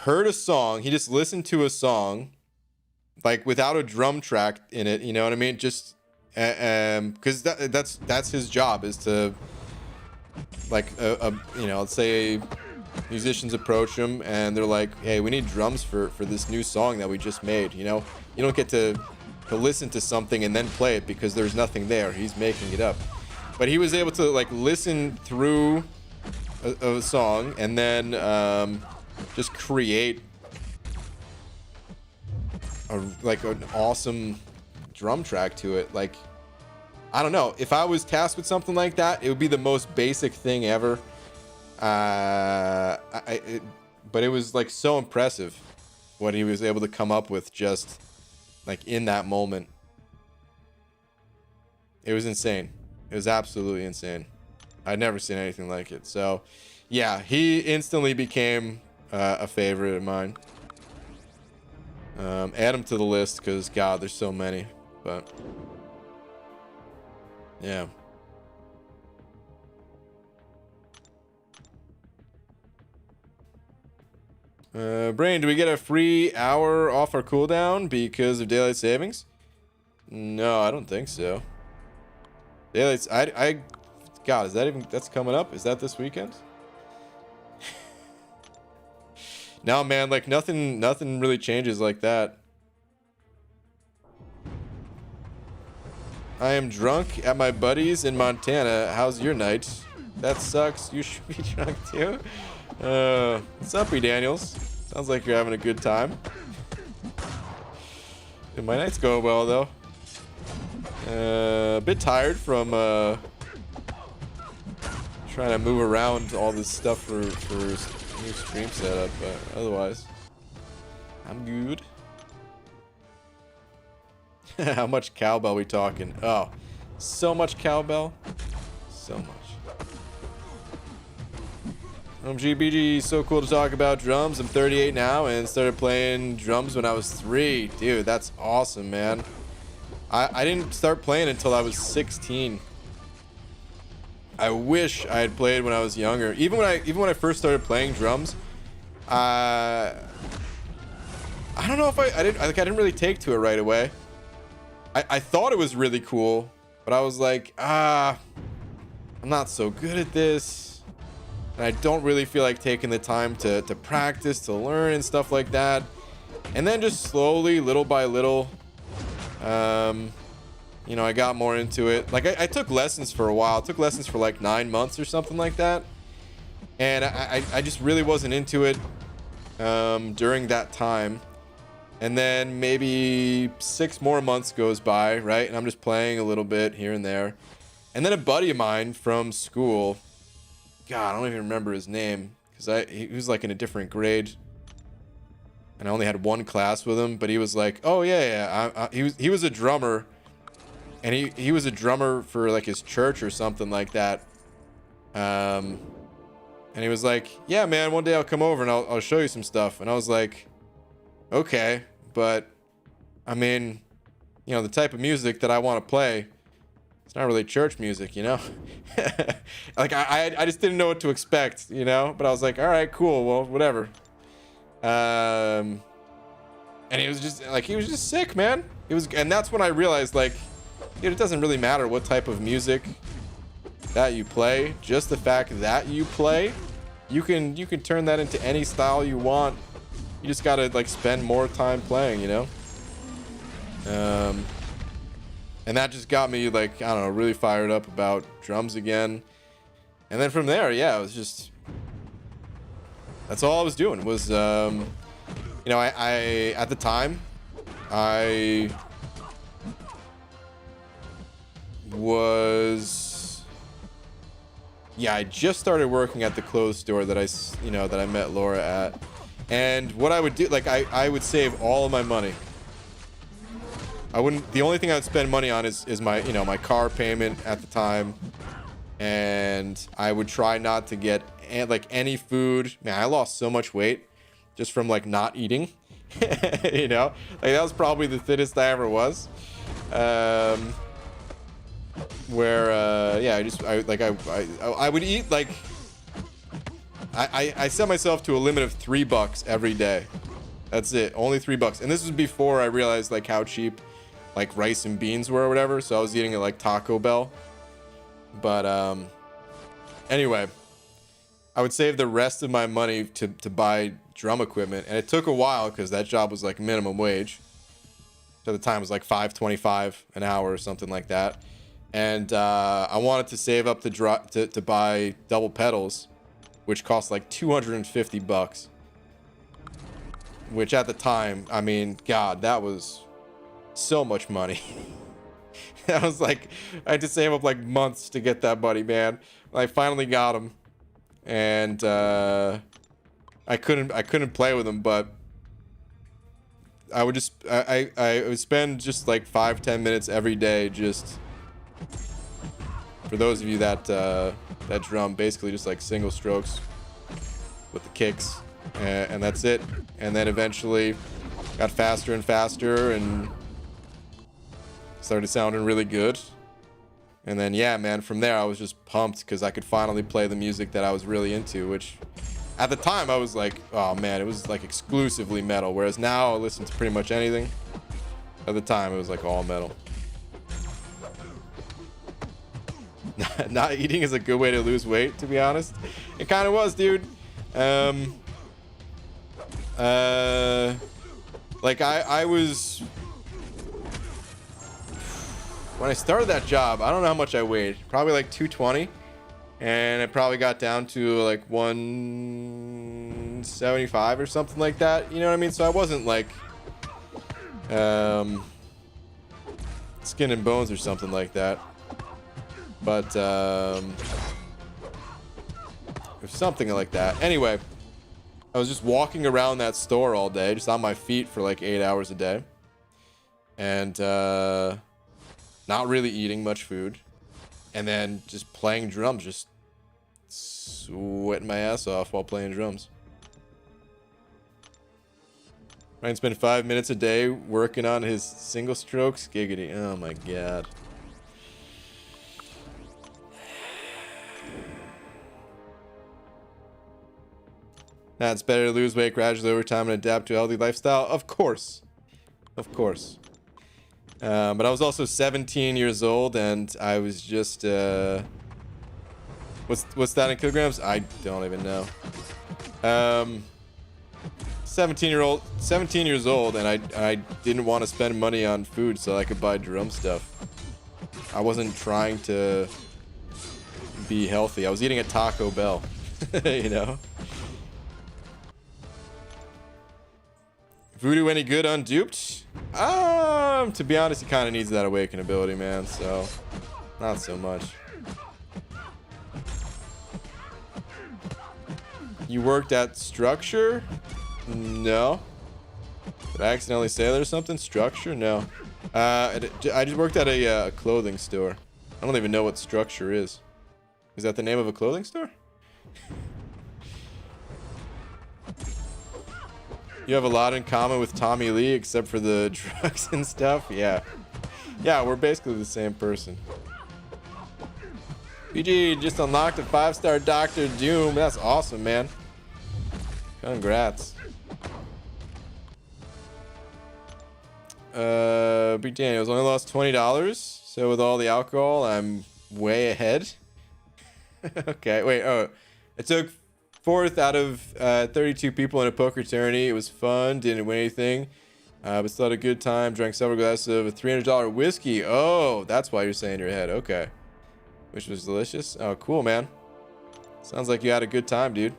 heard a song, he just listened to a song, like without a drum track in it, you know what I mean? Just because that's his job, is to, like, you know, let's say musicians approach him and they're like, hey, we need drums for this new song that we just made. You know, you don't get to to listen to something and then play it because there's nothing there. He's making it up. But he was able to like listen through a song and then just create like an awesome drum track to it. Like, I don't know, if I was tasked with something like that, it would be the most basic thing ever. But it was like so impressive what he was able to come up with just like in that moment. It was insane. It was absolutely insane. I'd never seen anything like it. So yeah, he instantly became a favorite of mine. Add him to the list because God, there's so many. But yeah. Brain, do we get a free hour off our cooldown because of daylight savings? No, I don't think so. Daylight, God, is that even, that's coming up? Is that this weekend? No, man, like nothing really changes like that. I am drunk at my buddy's in Montana. How's your night? That sucks. You should be drunk too. What's up, E. Daniels? Sounds like you're having a good time. Dude, my night's going well though. A bit tired from trying to move around all this stuff for new stream setup, but otherwise I'm good. How much cowbell we talking? Oh, so much cowbell, so much. GBG, so cool to talk about drums. I'm 38 now and started playing drums when I was 3. Dude, that's awesome, man. I didn't start playing until I was 16. I wish I had played when I was younger. Even when I first started playing drums, I don't know if I didn't really take to it right away. I thought it was really cool, but I was like, I'm not so good at this, and I don't really feel like taking the time to practice, to learn and stuff like that. And then just slowly, little by little, you know, I got more into it. Like I took lessons for a while. I took lessons for like 9 months or something like that, and I just really wasn't into it during that time. And then maybe 6 more months goes by, right? And I'm just playing a little bit here and there. And then a buddy of mine from school, God, I don't even remember his name because he was like in a different grade, and I only had one class with him. But he was like, "Oh yeah, he was a drummer, and he was a drummer for like his church or something like that." And he was like, "Yeah, man, one day I'll come over and I'll show you some stuff." And I was like, okay, but I mean, you know, the type of music that I want to play, it's not really church music, you know. Like I just didn't know what to expect, you know. But I was like, all right, cool, well, whatever. And he was just sick, man. And that's when I realized, like, dude, it doesn't really matter what type of music that you play. Just the fact that you play, you can turn that into any style you want. You just gotta like spend more time playing, you know. And that just got me like, I don't know, really fired up about drums again. And then from there, yeah, it was just, that's all I was doing was, you know, I at the time, I just started working at the clothes store that I met Laura at. And what I would do, like, I would save all of my money. The only thing I would spend money on is my, you know, my car payment at the time. And I would try not to get like any food. Man, I lost so much weight just from like not eating. You know, like that was probably the thinnest I ever was. Yeah, I would eat like, I set myself to a limit of $3 every day. That's it, only $3. And this was before I realized like how cheap like rice and beans were or whatever. So I was eating at like Taco Bell. But anyway, I would save the rest of my money to buy drum equipment. And it took a while because that job was like minimum wage. So at the time it was like $5.25 an hour or something like that. And I wanted to save up to buy double pedals, which cost like $250. Which at the time, I mean, God, that was so much money. I was like, I had to save up like months to get that buddy, man. I finally got him, and I couldn't play with him, but I would just I would spend just like 5-10 minutes every day just. For those of you that that drum, basically just like single strokes with the kicks, and that's it. And then eventually got faster and faster and started sounding really good. And then yeah, man, from there I was just pumped because I could finally play the music that I was really into, which at the time I was like, oh man, it was like exclusively metal, whereas now I listen to pretty much anything. At the time it was like all metal. Not eating is a good way to lose weight, to be honest. It kind of was, dude. Like I was, when I started that job, I don't know how much I weighed, probably like 220, and I probably got down to like 175 or something like that, you know what I mean? So I wasn't like skin and bones or something like that. But it was something like that. Anyway, I was just walking around that store all day, just on my feet for like 8 hours a day. And not really eating much food. And then just playing drums, just sweating my ass off while playing drums. Ryan spent 5 minutes a day working on his single strokes. Giggity. Oh my god. Nah, it's better to lose weight gradually over time and adapt to a healthy lifestyle. Of course. Of course. But I was also 17 years old and I was just what's that in kilograms? I don't even know. 17 years old, and I didn't want to spend money on food so I could buy drum stuff. I wasn't trying to be healthy. I was eating at Taco Bell. You know? Voodoo any good unduped? To be honest, he kind of needs that awaken ability, man, so not so much. You worked at Structure? No. Did I accidentally say that or something? Structure? No. I just worked at a clothing store. I don't even know what Structure is. Is that the name of a clothing store? You have a lot in common with Tommy Lee, except for the drugs and stuff. Yeah. Yeah, we're basically the same person. PG just unlocked a 5-star Dr. Doom. That's awesome, man. Congrats. Big Daniels only lost $20. So with all the alcohol, I'm way ahead. Okay, wait. Oh, I took 4th out of 32 people in a poker tourney. It was fun. Didn't win anything. But still had a good time. Drank several glasses of a $300 whiskey. Oh, that's why you're saying you're ahead. Okay. Which was delicious. Oh, cool, man. Sounds like you had a good time, dude.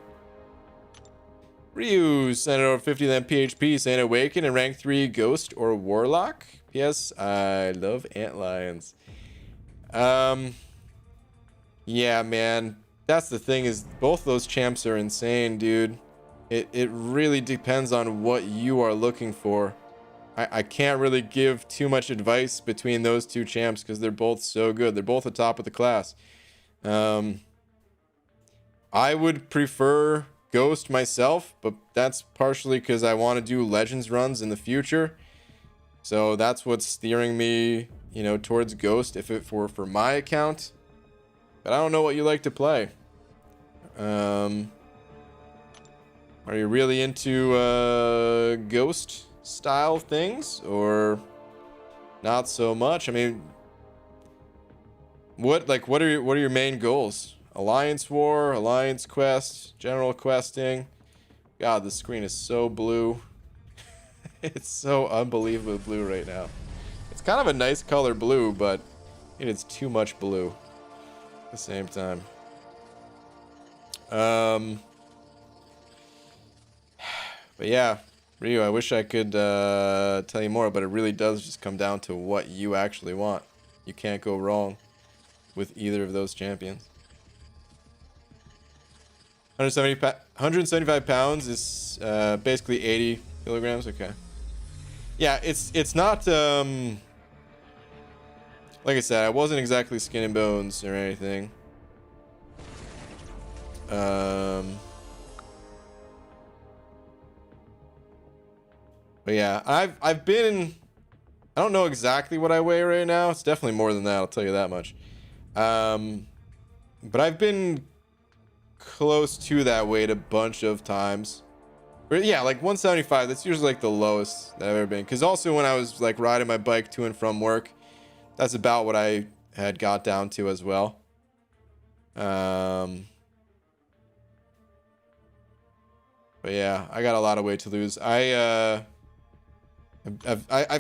Ryu sent it over 50, then PHP saying Awaken and rank 3 Ghost or Warlock. P.S. I love antlions. Yeah, man. That's the thing, is both those champs are insane, dude. It really depends on what you are looking for. I can't really give too much advice between those two champs because they're both so good. They're both the top of the class. I would prefer Ghost myself, but that's partially because I want to do Legends runs in the future. So that's what's steering me, you know, towards Ghost if it for my account. But I don't know what you like to play. Are you really into Ghost style things or not so much? I mean, what are your main goals? Alliance War, Alliance Quest, General Questing. God, the screen is so blue. It's so unbelievably blue right now. It's kind of a nice color blue, but it's too much blue at the same time. But yeah, Ryu, I wish I could tell you more, but it really does just come down to what you actually want. You can't go wrong with either of those champions. 175 pounds is basically 80 kilograms. Okay. Yeah, it's not like I said, I wasn't exactly skin and bones or anything. But yeah, I've been, I don't know exactly what I weigh right now. It's definitely more than that, I'll tell you that much. But I've been close to that weight a bunch of times. But yeah, like 175, that's usually like the lowest that I've ever been. Because also when I was like riding my bike to and from work, that's about what I had got down to as well. But yeah, I got a lot of weight to lose. I've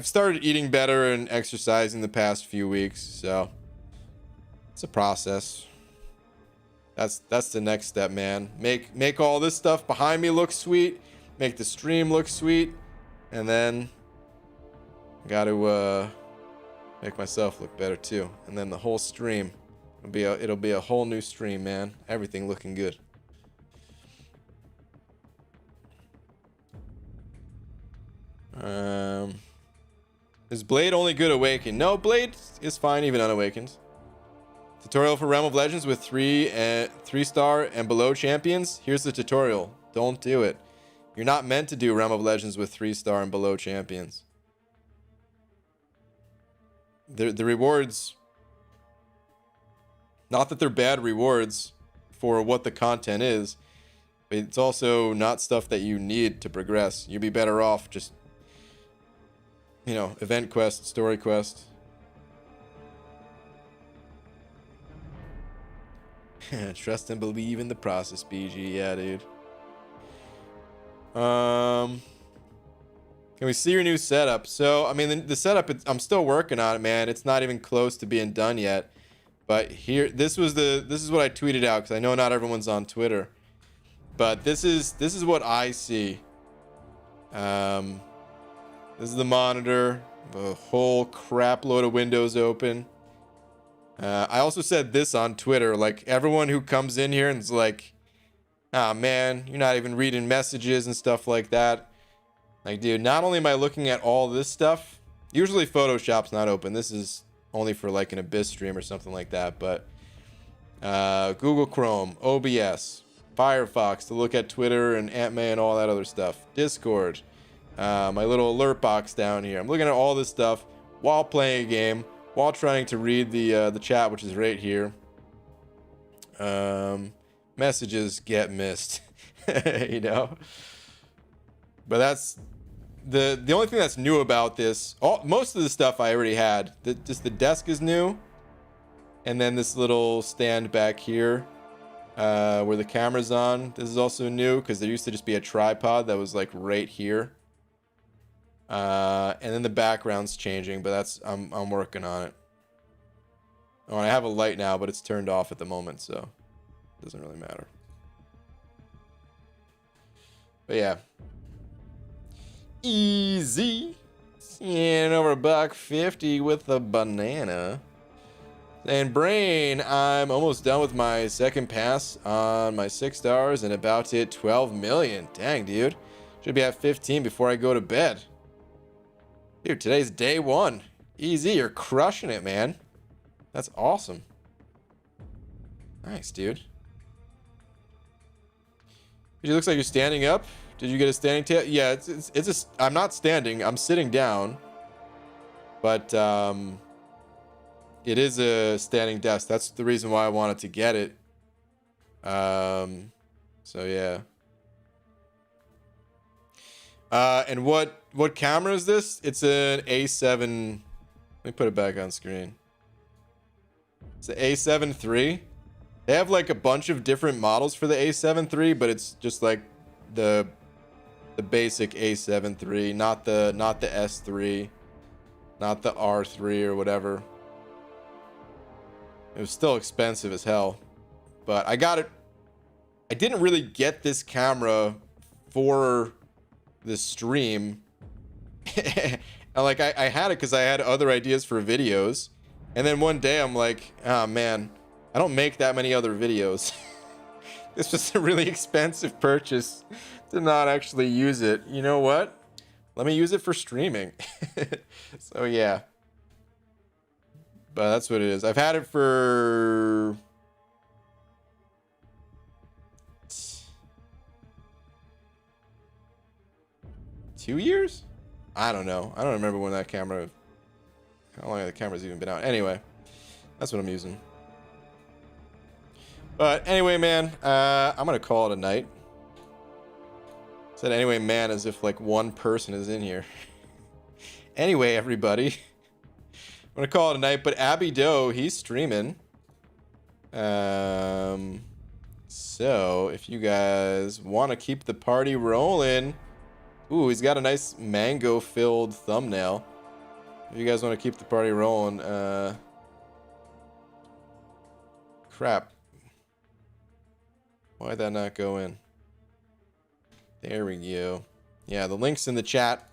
started eating better and exercising the past few weeks, so it's a process. That's the next step, man. Make all this stuff behind me look sweet, make the stream look sweet, and then got to make myself look better too. And then the whole stream it'll be a whole new stream, man. Everything looking good. Is Blade only good awakened? No, Blade is fine even unawakened. Tutorial for Realm of Legends with 3-star and below champions. Here's the tutorial. Don't do it. You're not meant to do Realm of Legends with 3-star and below champions. The rewards, not that they're bad rewards for what the content is, but it's also not stuff that you need to progress. You'd be better off just, you know, event quest, story quest. Trust and believe in the process, BG. Yeah, dude. Can we see your new setup? So, I mean, the setup, I'm still working on it, man. It's not even close to being done yet. But here, this is what I tweeted out, because I know not everyone's on Twitter. But this is what I see. This is the monitor. The whole crap load of windows open. I also said this on Twitter, like everyone who comes in here and is like, ah, man, you're not even reading messages and stuff like that. Like, dude, not only am I looking at all this stuff, usually Photoshop's not open. This is only for like an Abyss stream or something like that. But Google Chrome, OBS, Firefox to look at Twitter and Ant-Man and all that other stuff. Discord, my little alert box down here. I'm looking at all this stuff while playing a game, while trying to read the chat, which is right here. Messages get missed, you know. But that's the only thing that's new about this. Most of the stuff I already had. Just the desk is new, and then this little stand back here, where the camera's on. This is also new because there used to just be a tripod that was like right here. And then the background's changing, but that's I'm working on it. Oh, and I have a light now, but it's turned off at the moment, so it doesn't really matter. But yeah, easy. And over $1.50 with a banana. And Brain, I'm almost done with my second pass on my 6 stars and about to hit 12 million. Dang, dude. Should be at 15 before I go to bed. Dude, today's day 1. Easy, you're crushing it, man. That's awesome. Nice, dude. It looks like you're standing up. Did you get a standing tail? Yeah, I'm not standing. I'm sitting down. But it is a standing desk. That's the reason why I wanted to get it. So yeah. And what camera is this? It's an A7. Let me put it back on screen. It's the A7 III. They have like a bunch of different models for the A7 III, but it's just like the the basic A7 III, not the S3, not the R3 or whatever. It was still expensive as hell, but I got it. I didn't really get this camera for the stream. Like I had it because I had other ideas for videos, and then one day I'm like, oh man, I don't make that many other videos. This was a really expensive purchase to not actually use it. You know what? Let me use it for streaming. So yeah. But that's what it is. I've had it for 2 years? I don't know. I don't remember when that camera, how long the camera's even been out. Anyway, that's what I'm using. But anyway, man, I'm gonna call it a night. Said anyway, man, as if like one person is in here. Anyway, everybody, I'm gonna call it a night. But Abby Doe, he's streaming. So if you guys want to keep the party rolling, ooh, he's got a nice mango-filled thumbnail. If you guys want to keep the party rolling, crap. Why'd that not go in? There we go. Yeah, the link's in the chat.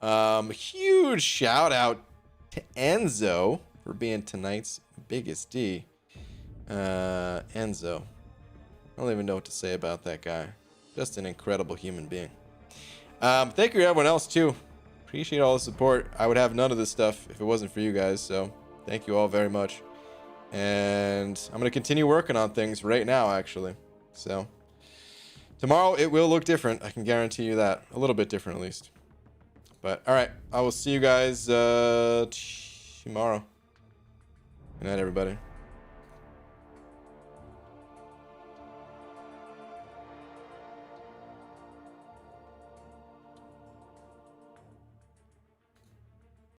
Huge shout out to Enzo for being tonight's biggest D. Enzo. I don't even know what to say about that guy. Just an incredible human being. Thank you to everyone else too. Appreciate all the support. I would have none of this stuff if it wasn't for you guys, so thank you all very much. And I'm gonna continue working on things right now, actually. So tomorrow it will look different. I can guarantee you that. A little bit different at least. But all right, I will see you guys tomorrow. Good night, everybody.